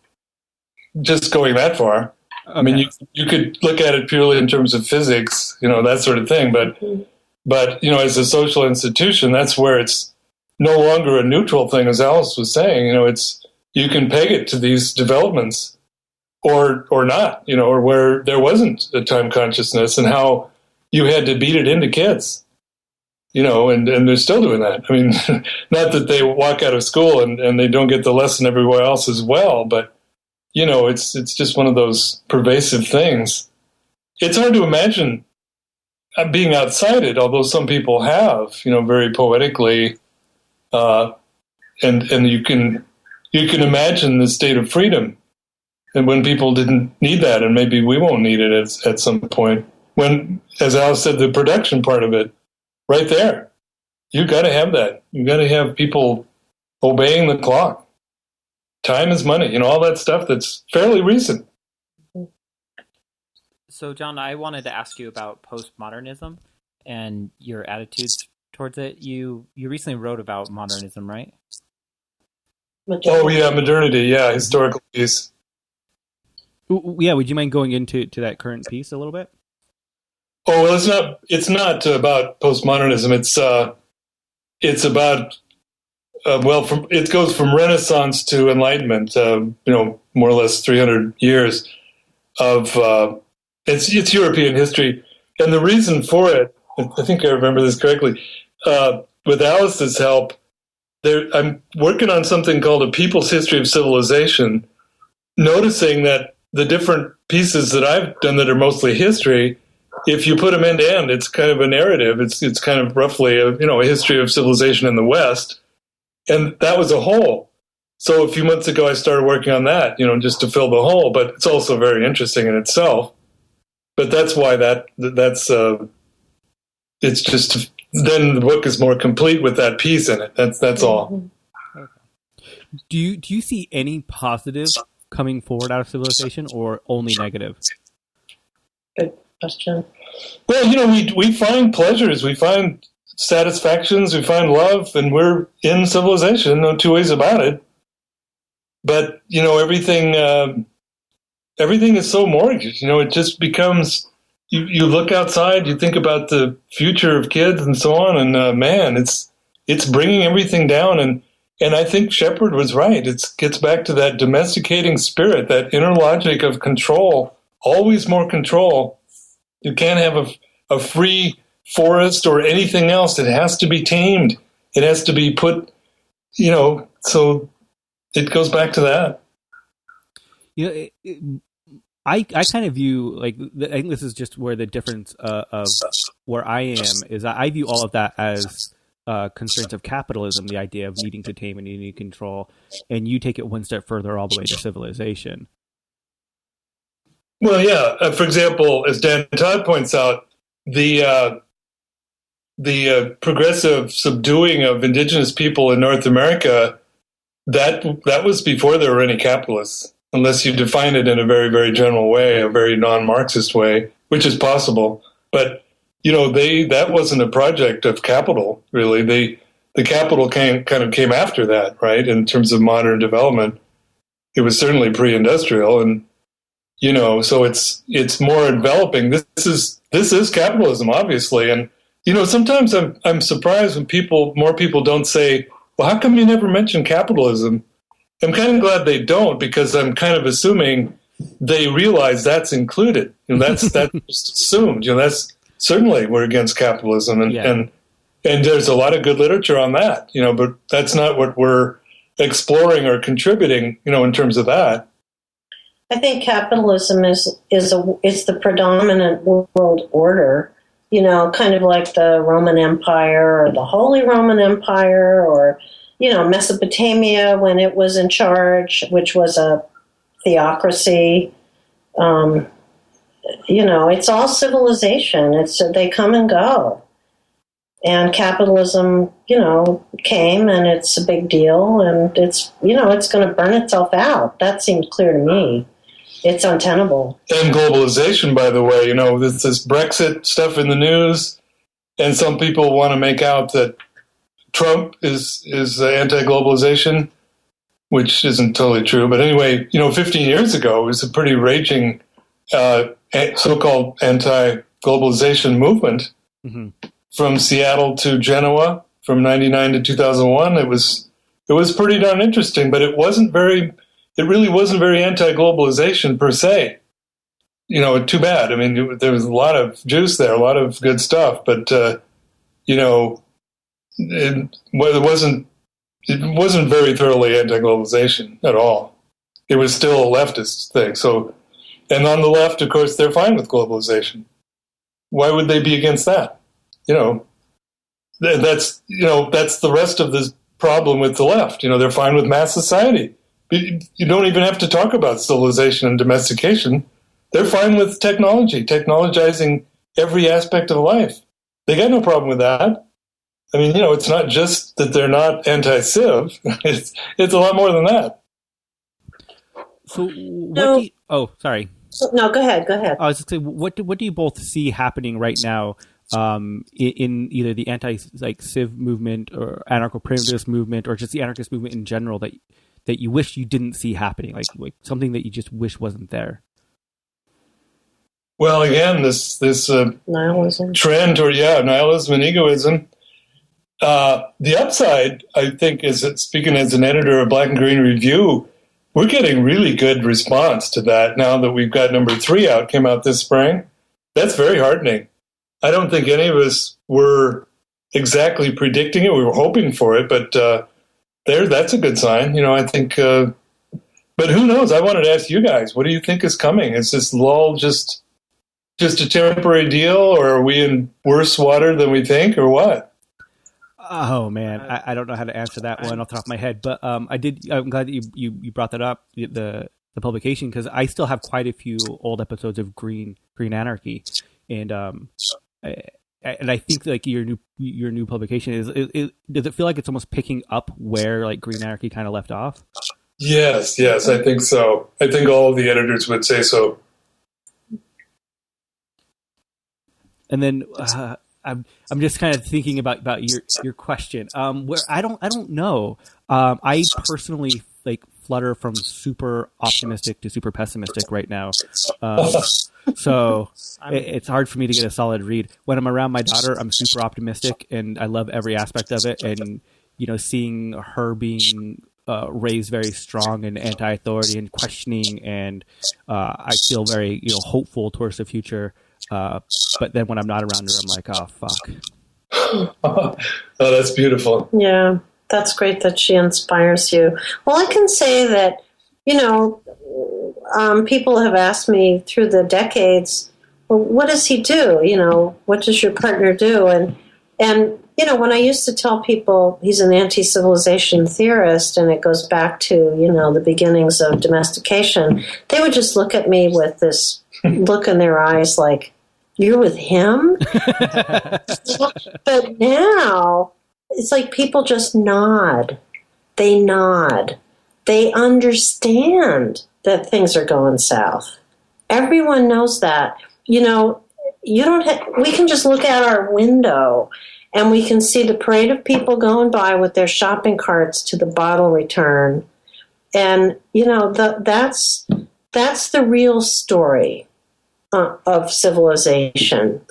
just going that far. Okay. I mean, you could look at it purely in terms of physics, that sort of thing. But as a social institution, that's where it's no longer a neutral thing, as Alice was saying. You can peg it to these developments or not, or where there wasn't a time consciousness and how you had to beat it into kids, and they're still doing that. I mean, not that they walk out of school and they don't get the lesson everywhere else as well, but, it's just one of those pervasive things. It's hard to imagine being outside it, although some people have, very poetically, and you can imagine the state of freedom. And when people didn't need that, and maybe we won't need it at some point, when, as Alice said, the production part of it, right there, you got to have that. You got to have people obeying the clock. Time is money, all that stuff that's fairly recent. So, John, I wanted to ask you about postmodernism and your attitudes towards it. You recently wrote about modernism, right? Oh, yeah, modernity, yeah, historical piece. Yeah, would you mind going into that current piece a little bit? Oh, well, it's not about postmodernism. It's about it goes from Renaissance to Enlightenment. More or less 300 years of it's European history, and the reason for it, I think I remember this correctly. With Alice's help, I'm working on something called a People's History of Civilization, noticing that the different pieces that I've done that are mostly history, if you put them end to end, it's kind of a narrative. It's kind of roughly a history of civilization in the West, and that was a whole. So a few months ago, I started working on that, just to fill the hole. But it's also very interesting in itself. But that's why that's it's just then the book is more complete with that piece in it. That's all. Okay. Do you see any positive coming forward out of civilization, or only negative? Good question. Well, we find pleasures, we find satisfactions, we find love, and we're in civilization. No two ways about it. But everything is so mortgaged. It just becomes. You look outside, you think about the future of kids and so on, and man, it's bringing everything down. And I think Shepard was right. It gets back to that domesticating spirit, that inner logic of control, always more control. You can't have a free forest or anything else. It has to be tamed. It has to be put, so it goes back to that. I kind of view, I think this is just where the difference of where I am is I view all of that as constraints of capitalism, the idea of needing to tame and needing to control, and you take it one step further all the way to civilization. Well, yeah. For example, as Dan Todd points out, the progressive subduing of indigenous people in North America, that was before there were any capitalists, unless you define it in a very, very general way, a very non-Marxist way, which is possible. But that wasn't a project of capital, really. The capital kind of came after that, right? In terms of modern development, it was certainly pre-industrial, and so it's more enveloping. This is capitalism, obviously, and sometimes I'm surprised when more people don't say, "Well, how come you never mention capitalism?" I'm kind of glad they don't, because I'm kind of assuming they realize that's included. That's just assumed. That's certainly we're against capitalism, and there's a lot of good literature on that. But that's not what we're exploring or contributing. In terms of that. I think capitalism is the predominant world order. Kind of like the Roman Empire or the Holy Roman Empire, or Mesopotamia when it was in charge, which was a theocracy. It's all civilization. They come and go. And capitalism, came, and it's a big deal, and it's going to burn itself out. That seems clear to me. It's untenable. And globalization, by the way, this Brexit stuff in the news, and some people want to make out that Trump is anti-globalization, which isn't totally true. But anyway, 15 years ago, it was a pretty raging so-called anti-globalization movement. Mm-hmm. From Seattle to Genoa, from 99 to 2001. It was pretty darn interesting, but it really wasn't very anti-globalization per se. Too bad. I mean, there was a lot of juice there, a lot of good stuff, but it wasn't very thoroughly anti-globalization at all. It was still a leftist thing. So, and on the left, of course, they're fine with globalization. Why would they be against that? That's the rest of the problem with the left. They're fine with mass society. You don't even have to talk about civilization and domestication. They're fine with technology, technologizing every aspect of life. They got no problem with that. I mean, it's not just that they're not anti-civ. It's a lot more than that. So sorry. No, go ahead. I was just saying, what do you both see happening right now? In either the anti-civ movement or anarcho-primitivist movement, or just the anarchist movement in general, that you wish you didn't see happening, like something that you just wish wasn't there? Well, again, this nihilism trend, nihilism and egoism. The upside, I think, is that, speaking as an editor of Black and Green Review, we're getting really good response to that now that we've got number 3 out, came out this spring. That's very heartening. I don't think any of us were exactly predicting it. We were hoping for it, but that's a good sign. I think, but who knows? I wanted to ask you guys, what do you think is coming? Is this lull just a temporary deal, or are we in worse water than we think, or what? Oh man, I don't know how to answer that one off the top of my head, but I'm glad that you brought that up, the publication, because I still have quite a few old episodes of Green Anarchy, and I think like your new publication does it feel like it's almost picking up where like Green Anarchy kind of left off? Yes, I think so. I think all of the editors would say so. And then I'm just kind of thinking about your question. Where I don't know. I personally flutter from super optimistic to super pessimistic right now. So it's hard for me to get a solid read. When I'm around my daughter, I'm super optimistic and I love every aspect of it. And, seeing her being raised very strong and anti-authority and questioning, and I feel very, hopeful towards the future. But then when I'm not around her, I'm like, oh, fuck. Oh, that's beautiful. Yeah, that's great that she inspires you. Well, I can say that, people have asked me through the decades, well, what does he do? What does your partner do? And when I used to tell people he's an anti-civilization theorist, and it goes back to, the beginnings of domestication, they would just look at me with this look in their eyes like, you're with him? But now it's like people just nod. They nod. They understand that things are going south. Everyone knows that. We can just look out our window and we can see the parade of people going by with their shopping carts to the bottle return. And, that's the real story of civilization,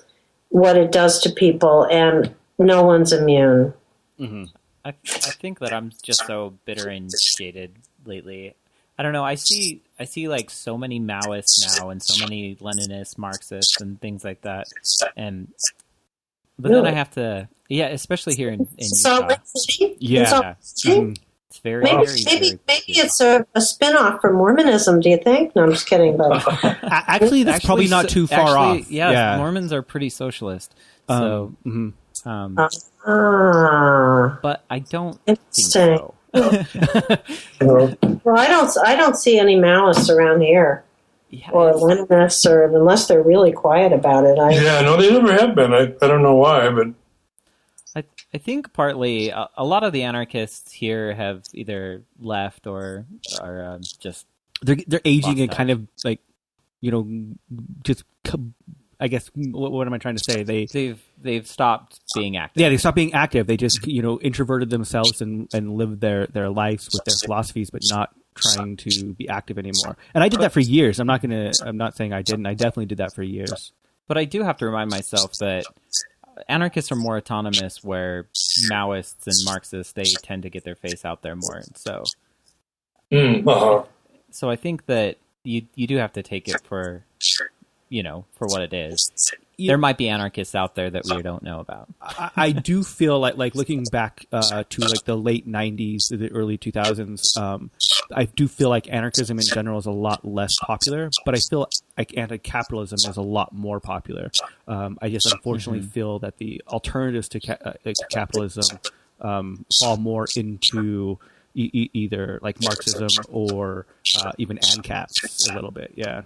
what it does to people, and no one's immune. Mm-hmm. I think that I'm just so bitter and jaded lately. I don't know. I see like so many Maoists now, and so many Leninists, Marxists, and things like that. But then I have to, especially here in Salt Utah. Lake City? Yeah, In Salt Lake City? It's very, Maybe, very, maybe, very maybe cute. it's a spin-off from Mormonism, do you think? No, I'm just kidding. But Actually, that's probably not too far off. Yeah, Mormons are pretty socialist. So, but I don't think Interesting. so. Well, I don't see any Maoists around here, Yeah, or Leninists, or unless they're really quiet about it. Yeah, no, they never have been. I don't know why, but I think partly a lot of the anarchists here have either left or are just they're aging lost and touch. kind of like, just I guess what am I trying to say? They've stopped being active. Yeah, they stopped being active. They just introverted themselves and lived their lives with their philosophies, but not trying to be active anymore. And I did that for years. I'm not saying I didn't. I definitely did that for years. But I do have to remind myself that anarchists are more autonomous, where Maoists and Marxists, they tend to get their face out there more. So I think that you do have to take it for what it is. There might be anarchists out there that we don't know about. I do feel like looking back to like the late 90s, the early 2000s, I do feel like anarchism in general is a lot less popular, but I feel like anti-capitalism is a lot more popular. I just unfortunately feel that the alternatives to capitalism fall more into either like Marxism or even ANCAPs a little bit. Yeah.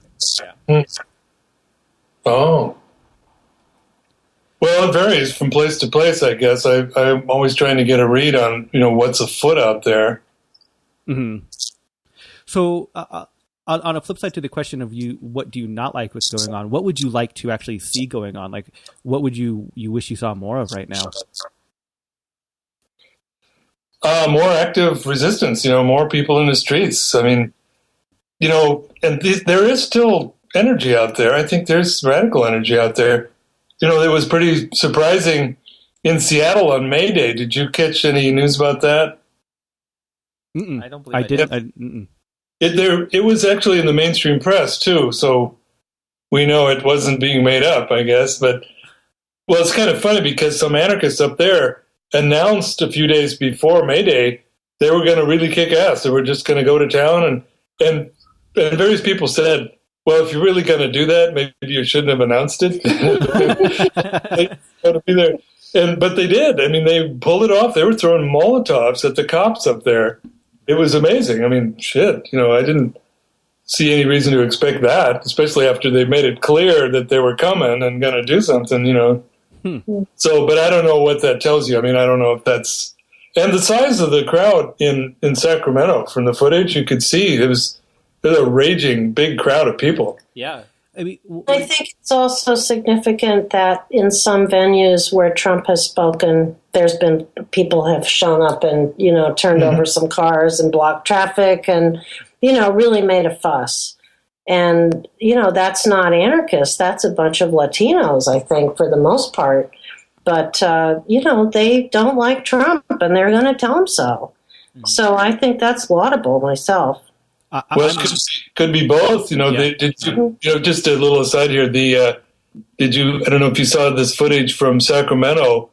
oh. Well, it varies from place to place, I guess. I'm always trying to get a read on, what's afoot out there. Mm-hmm. So, on a flip side to the question of what do you not like what's going on? What would you like to actually see going on? Like, what would you wish you saw more of right now? More active resistance, more people in the streets. I mean, and there is still energy out there. I think there's radical energy out there. It was pretty surprising in Seattle on May Day. Did you catch any news about that? Mm-mm. I don't believe I didn't. did. It was actually in the mainstream press too, so we know it wasn't being made up, I guess. But it's kind of funny because some anarchists up there announced a few days before May Day they were going to really kick ass. They were just going to go to town, and various people said, well, if you're really going to do that, maybe you shouldn't have announced it. They want to be there. But they did. I mean, they pulled it off. They were throwing Molotovs at the cops up there. It was amazing. I mean, shit. I didn't see any reason to expect that, especially after they made it clear that they were coming and going to do something, So, but I don't know what that tells you. I mean, I don't know if that's... And the size of the crowd in Sacramento, from the footage, you could see there's a raging big crowd of people. Yeah. I think it's also significant that in some venues where Trump has spoken, there's been people have shown up and, turned over some cars and blocked traffic and, really made a fuss. And, that's not anarchists. That's a bunch of Latinos, I think, for the most part. But, they don't like Trump and they're going to tell him so. So I think that's laudable myself. It could be both. Just a little aside here. I don't know if you saw this footage from Sacramento.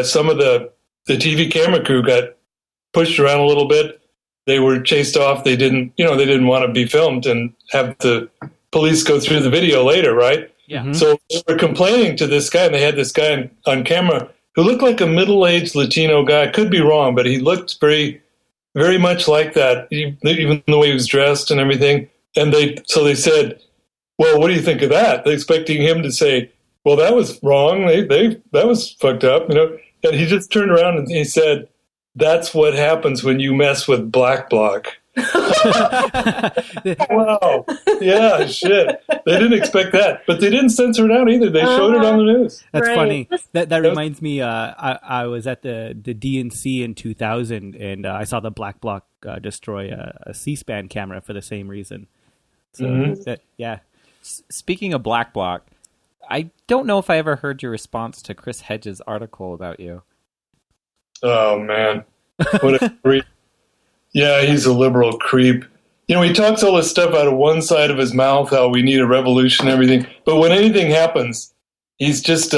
Some of the TV camera crew got pushed around a little bit. They were chased off. They didn't want to be filmed and have the police go through the video later, right? Yeah. Mm-hmm. So they were complaining to this guy, and they had this guy on camera who looked like a middle-aged Latino guy. Could be wrong, but he looked very much like that, even the way he was dressed and everything. And they said, well, what do you think of that? They're expecting him to say, well, that was wrong. That was fucked up, And he just turned around and he said, that's what happens when you mess with Black Bloc. Wow. Yeah, shit. They didn't expect that. But they didn't censor it out either. They showed it on the news. That's Right. funny. That reminds me, I was at the DNC in 2000, and I saw the Black Bloc destroy a C-SPAN camera for the same reason. So, yeah. Speaking of Black Bloc, I don't know if I ever heard your response to Chris Hedges' article about you. Oh, man. What a creep. Yeah, he's a liberal creep. he talks all this stuff out of one side of his mouth, how we need a revolution and everything. But when anything happens, he's just,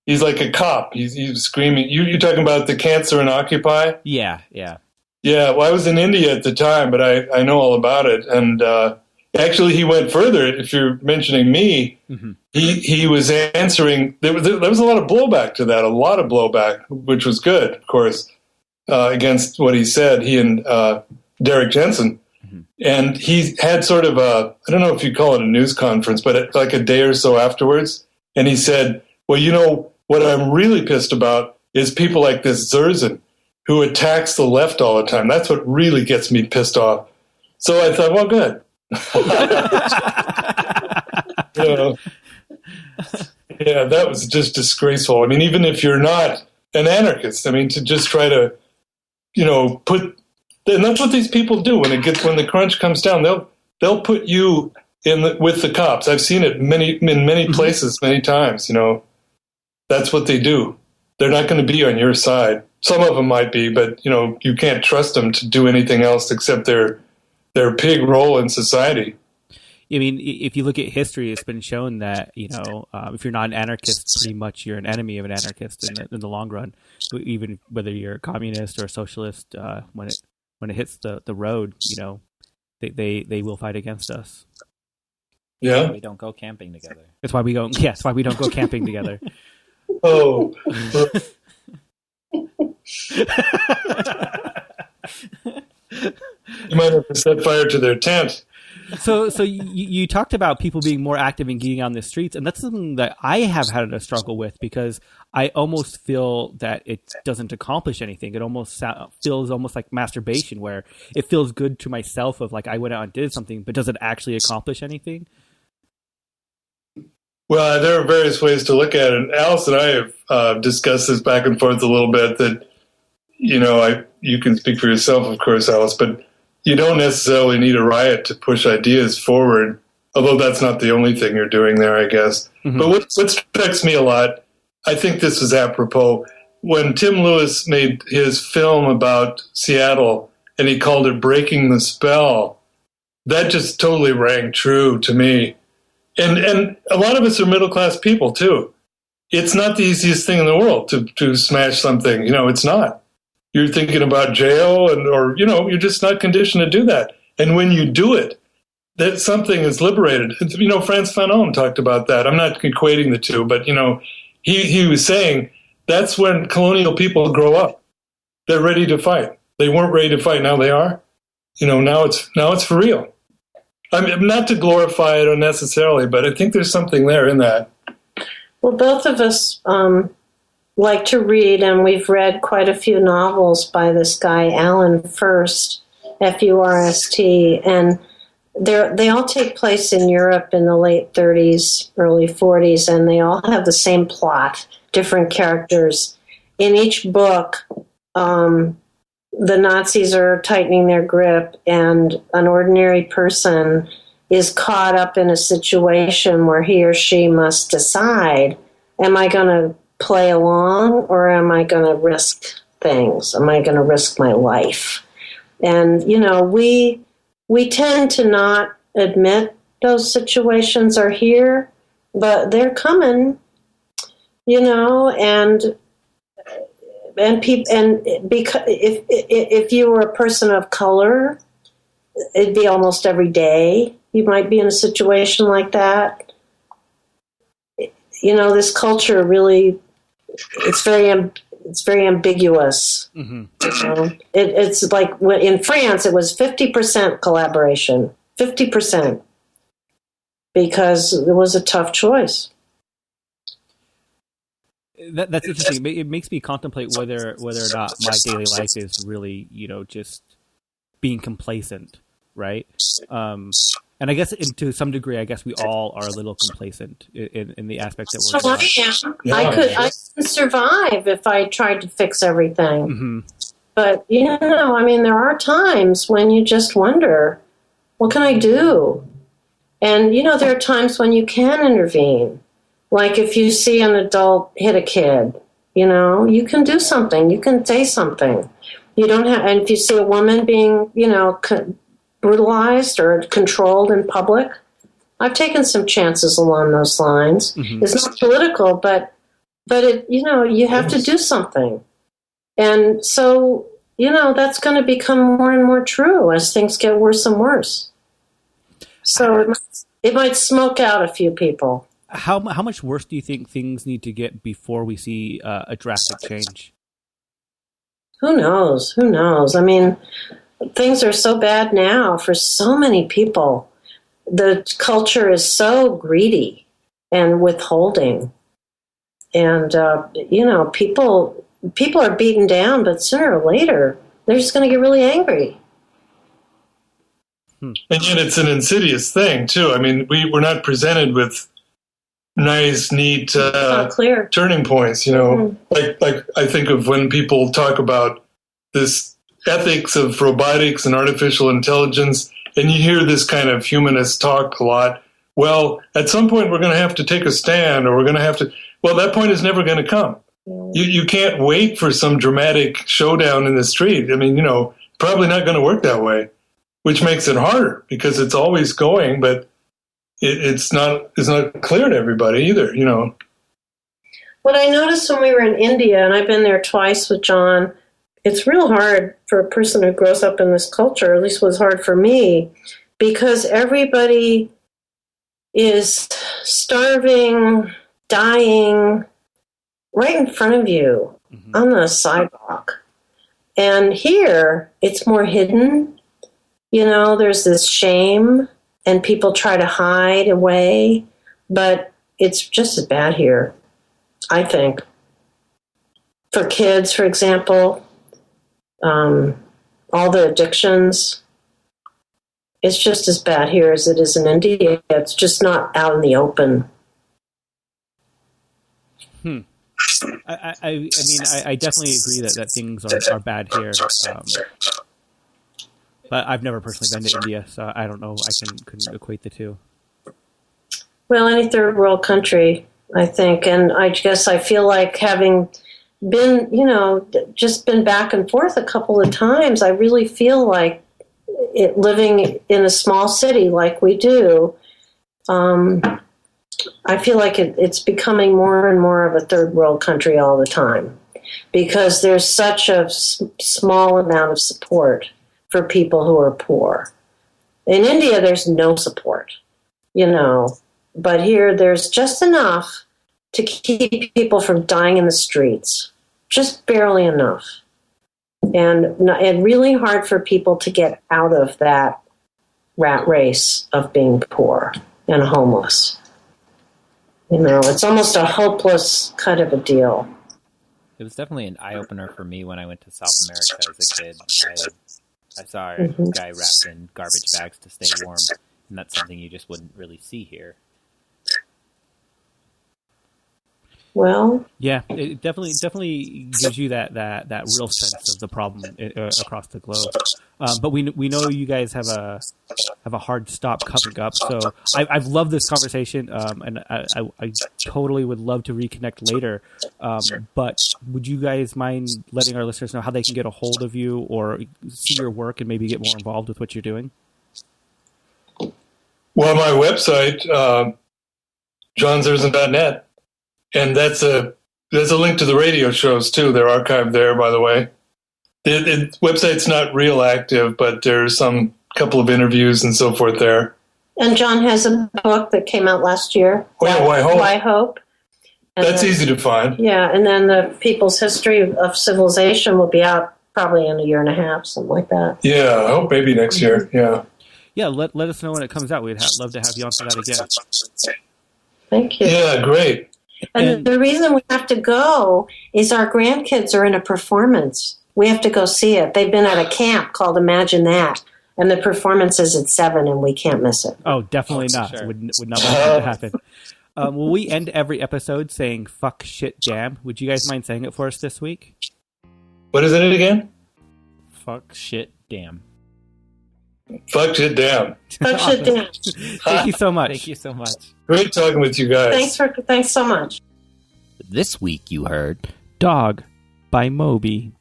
he's like a cop. He's screaming. You're talking about the cancer and Occupy? Yeah. Yeah, well, I was in India at the time, but I know all about it. And actually, he went further. If you're mentioning me, he was answering. There was a lot of blowback to that, which was good, of course, against what he said, he and Derek Jensen. And he had sort of I don't know if you call it a news conference, but like a day or so afterwards. And he said, well, what I'm really pissed about is people like this Zerzan who attacks the left all the time. That's what really gets me pissed off. So I thought, well, good. Yeah, that was just disgraceful. I mean, even if you're not an anarchist, I mean, to just try to, put, and that's what these people do when the crunch comes down. They'll put you with the cops. I've seen it in many places, many times. That's what they do. They're not going to be on your side. Some of them might be, but you can't trust them to do anything else except their pig role in society. I mean, if you look at history, it's been shown that if you're not an anarchist, pretty much you're an enemy of an anarchist in the long run. Even whether you're a communist or a socialist, when it hits the road, they will fight against us. Yeah, we don't go camping together. That's why we don't. Yes, why we don't go camping together. Oh. You might have to set fire to their tent. So you talked about people being more active in getting on the streets, and that's something that I have had a struggle with because I almost feel that it doesn't accomplish anything. It almost feels almost like masturbation, where it feels good to myself of like I went out and did something, but does it actually accomplish anything? Well, there are various ways to look at it. And Alice and I have discussed this back and forth a little bit. That you can speak for yourself, of course, Alice, but you don't necessarily need a riot to push ideas forward, although that's not the only thing you're doing there, I guess. Mm-hmm. But what strikes me a lot, I think this was apropos, when Tim Lewis made his film about Seattle and he called it Breaking the Spell, that just totally rang true to me. And a lot of us are middle-class people, too. It's not the easiest thing in the world to smash something. It's not. You're thinking about jail or you're just not conditioned to do that. And when you do it, that something is liberated. Frantz Fanon talked about that. I'm not equating the two, but, he was saying that's when colonial people grow up. They're ready to fight. They weren't ready to fight. Now they are. Now it's for real. I mean, not to glorify it unnecessarily, but I think there's something there in that. Well, both of us like to read, and we've read quite a few novels by this guy, Alan Furst, F-U-R-S-T, and they all take place in Europe in the late 30s, early 40s, and they all have the same plot, different characters. In each book, the Nazis are tightening their grip, and an ordinary person is caught up in a situation where he or she must decide, am I going to play along or am I going to risk things? Am I going to risk my life? And, we tend to not admit those situations are here, but they're coming, and people, and because if you were a person of color, it'd be almost every day you might be in a situation like that. This culture really, it's very ambiguous. Mm-hmm. It's like in France, it was 50% collaboration, 50%, because it was a tough choice. That's interesting. It makes me contemplate whether or not my daily life is really, just being complacent, right? And I guess to some degree, I guess we all are a little complacent in the aspect that we're. So I am. Yeah. I couldn't survive if I tried to fix everything. Mm-hmm. But there are times when you just wonder, what can I do? And there are times when you can intervene. Like if you see an adult hit a kid, you can do something. You can say something. You don't have, and if you see a woman being, brutalized or controlled in public. I've taken some chances along those lines. Mm-hmm. It's not political, but it, you have to do something. And so, that's going to become more and more true as things get worse and worse. So it might smoke out a few people. How much worse do you think things need to get before we see a drastic change? Who knows? Who knows? I mean, things are so bad now for so many people. The culture is so greedy and withholding. And, people are beaten down, but sooner or later, they're just going to get really angry. And yet it's an insidious thing, too. I mean, we're not presented with nice, neat turning points, Mm-hmm. Like I think of when people talk about this ethics of robotics and artificial intelligence, and you hear this kind of humanist talk a lot. Well, at some point we're going to have to take a stand, or we're going to have to... Well, that point is never going to come. You can't wait for some dramatic showdown in the street. I mean, probably not going to work that way, which makes it harder because it's always going, but it's not clear to everybody either, What I noticed when we were in India, and I've been there twice with John, it's real hard for a person who grows up in this culture, at least was hard for me, because everybody is starving, dying right in front of you on the sidewalk. And here, it's more hidden. There's this shame, and people try to hide away, but it's just as bad here, I think. For kids, for example, all the addictions, it's just as bad here as it is in India. It's just not out in the open. I mean, I definitely agree that things are bad here. But I've never personally been to India, so I don't know. I couldn't equate the two. Well, any third world country, I think. And I guess I feel like having been, just been back and forth a couple of times, I really feel like living in a small city like we do, I feel like it's becoming more and more of a third world country all the time because there's such a small amount of support for people who are poor. In India, there's no support, but here there's just enough to keep people from dying in the streets, just barely enough. And really hard for people to get out of that rat race of being poor and homeless. It's almost a hopeless kind of a deal. It was definitely an eye-opener for me when I went to South America as a kid. I saw a guy wrapped in garbage bags to stay warm, and that's something you just wouldn't really see here. Well, yeah, it definitely gives you that real sense of the problem across the globe. But we know you guys have a hard stop coming up. So I've loved this conversation, and I totally would love to reconnect later. But would you guys mind letting our listeners know how they can get a hold of you or see your work and maybe get more involved with what you're doing? Well, my website, johnzerzan.net. And there's a link to the radio shows, too. They're archived there, by the way. The website's not real active, but there's some couple of interviews and so forth there. And John has a book that came out last year. Oh, yeah, Why Hope? Why Hope. And that's easy to find. Yeah, and then the People's History of Civilization will be out probably in a year and a half, something like that. Yeah, I hope maybe next year, yeah. Yeah, let us know when it comes out. We'd love to have you on for that again. Thank you. Yeah, great. And the reason we have to go is our grandkids are in a performance. We have to go see it. They've been at a camp called Imagine That, and the performance is at 7, and we can't miss it. Oh, definitely not. Sure. Would not want that to happen. Will we end every episode saying "fuck, shit, damn"? Would you guys mind saying it for us this week? What is it again? Fuck, shit, damn. Fuck, shit, damn. Fuck, shit, damn. Thank you so much. Thank you so much. Great talking with you guys. Thanks so much. This week you heard Dog by Moby.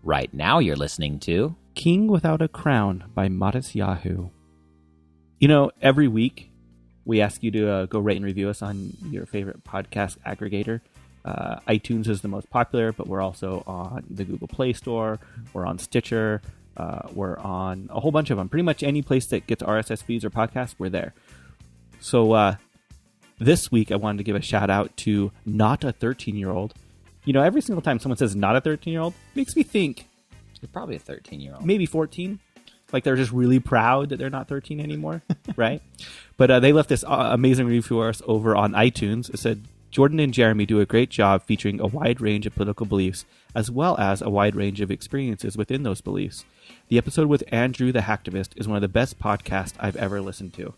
Right Now you're listening to King Without a Crown by Modest Yahoo. You know, every week we ask you to go rate and review us on your favorite podcast aggregator. iTunes is the most popular, but we're also on the Google Play Store. We're on Stitcher. We're on a whole bunch of them. Pretty much any place that gets RSS feeds or podcasts, we're there. So this week I wanted to give a shout out to Not a 13-year-old. You know, every single time someone says not a 13-year-old, makes me think You're probably a 13-year-old. maybe 14. Like they're just really proud that they're not 13 anymore, right? But they left this amazing review for us over on iTunes. It said, Jordan and Jeremy do a great job featuring a wide range of political beliefs, as well as a wide range of experiences within those beliefs. The episode with Andrew the Hacktivist is one of the best podcasts I've ever listened to.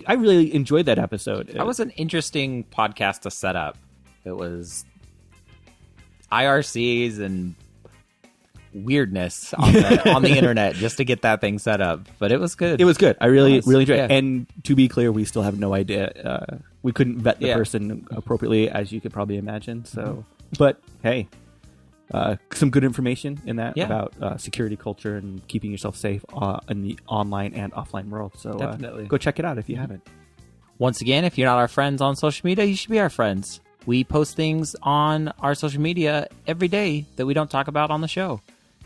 I really enjoyed that episode. That was an interesting podcast to set up. It was IRCs and weirdness on the internet just to get that thing set up, but it was good. It was good. I really enjoyed yeah. it. And to be clear, we still have no idea. We couldn't vet the person appropriately, as you could probably imagine. So, but hey, some good information in that about security culture and keeping yourself safe in the online and offline world. So definitely go check it out if you haven't. Once again, if you're not our friends on social media, you should be our friends. We post things on our social media every day that we don't talk about on the show.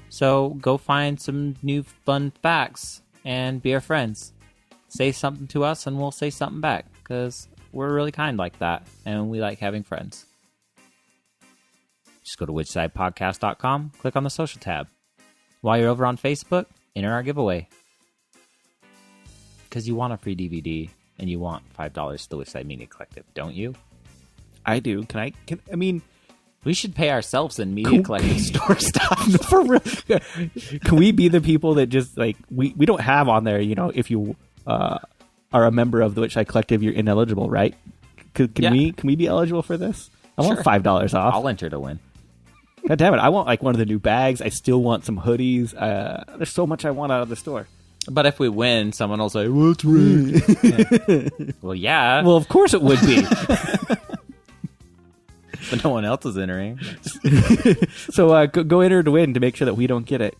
So go find some new fun facts and be our friends. Say something to us and we'll say something back, because we're really kind like that and we like having friends. Just go to whichsidepodcast.com, click on the social tab. While you're over on Facebook, enter our giveaway. Because you want a free DVD and you want $5 to the Whichside Media Collective, don't you? I do. I mean... We should pay ourselves in Media Collective store stuff. For real. Can we be the people that just, like, we don't have on there, you know, if you are a member of the Whichside Collective, you're ineligible, right? Can we be eligible for this? I want $5 off. I'll enter to win. God damn it. I want, like, one of the new bags. I still want some hoodies. There's so much I want out of the store. But if we win, someone will say, what's rigged? Well, yeah. Well, of course it would be. But no one else is entering. So go enter to win to make sure that we don't get it.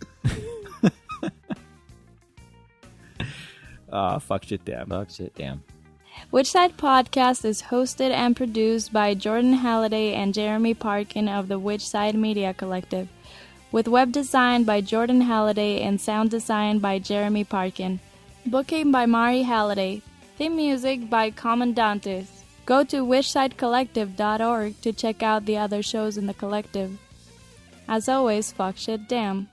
Fuck shit damn. Fuck shit damn. Whichside Podcast is hosted and produced by Jordan Halliday and Jeremy Parkin of the Whichside Media Collective, with web design by Jordan Halliday and sound design by Jeremy Parkin. Booking by Mari Halliday. Theme music by Commandantes. Go to whichsidecollective.org to check out the other shows in the collective. As always, fuck shit damn.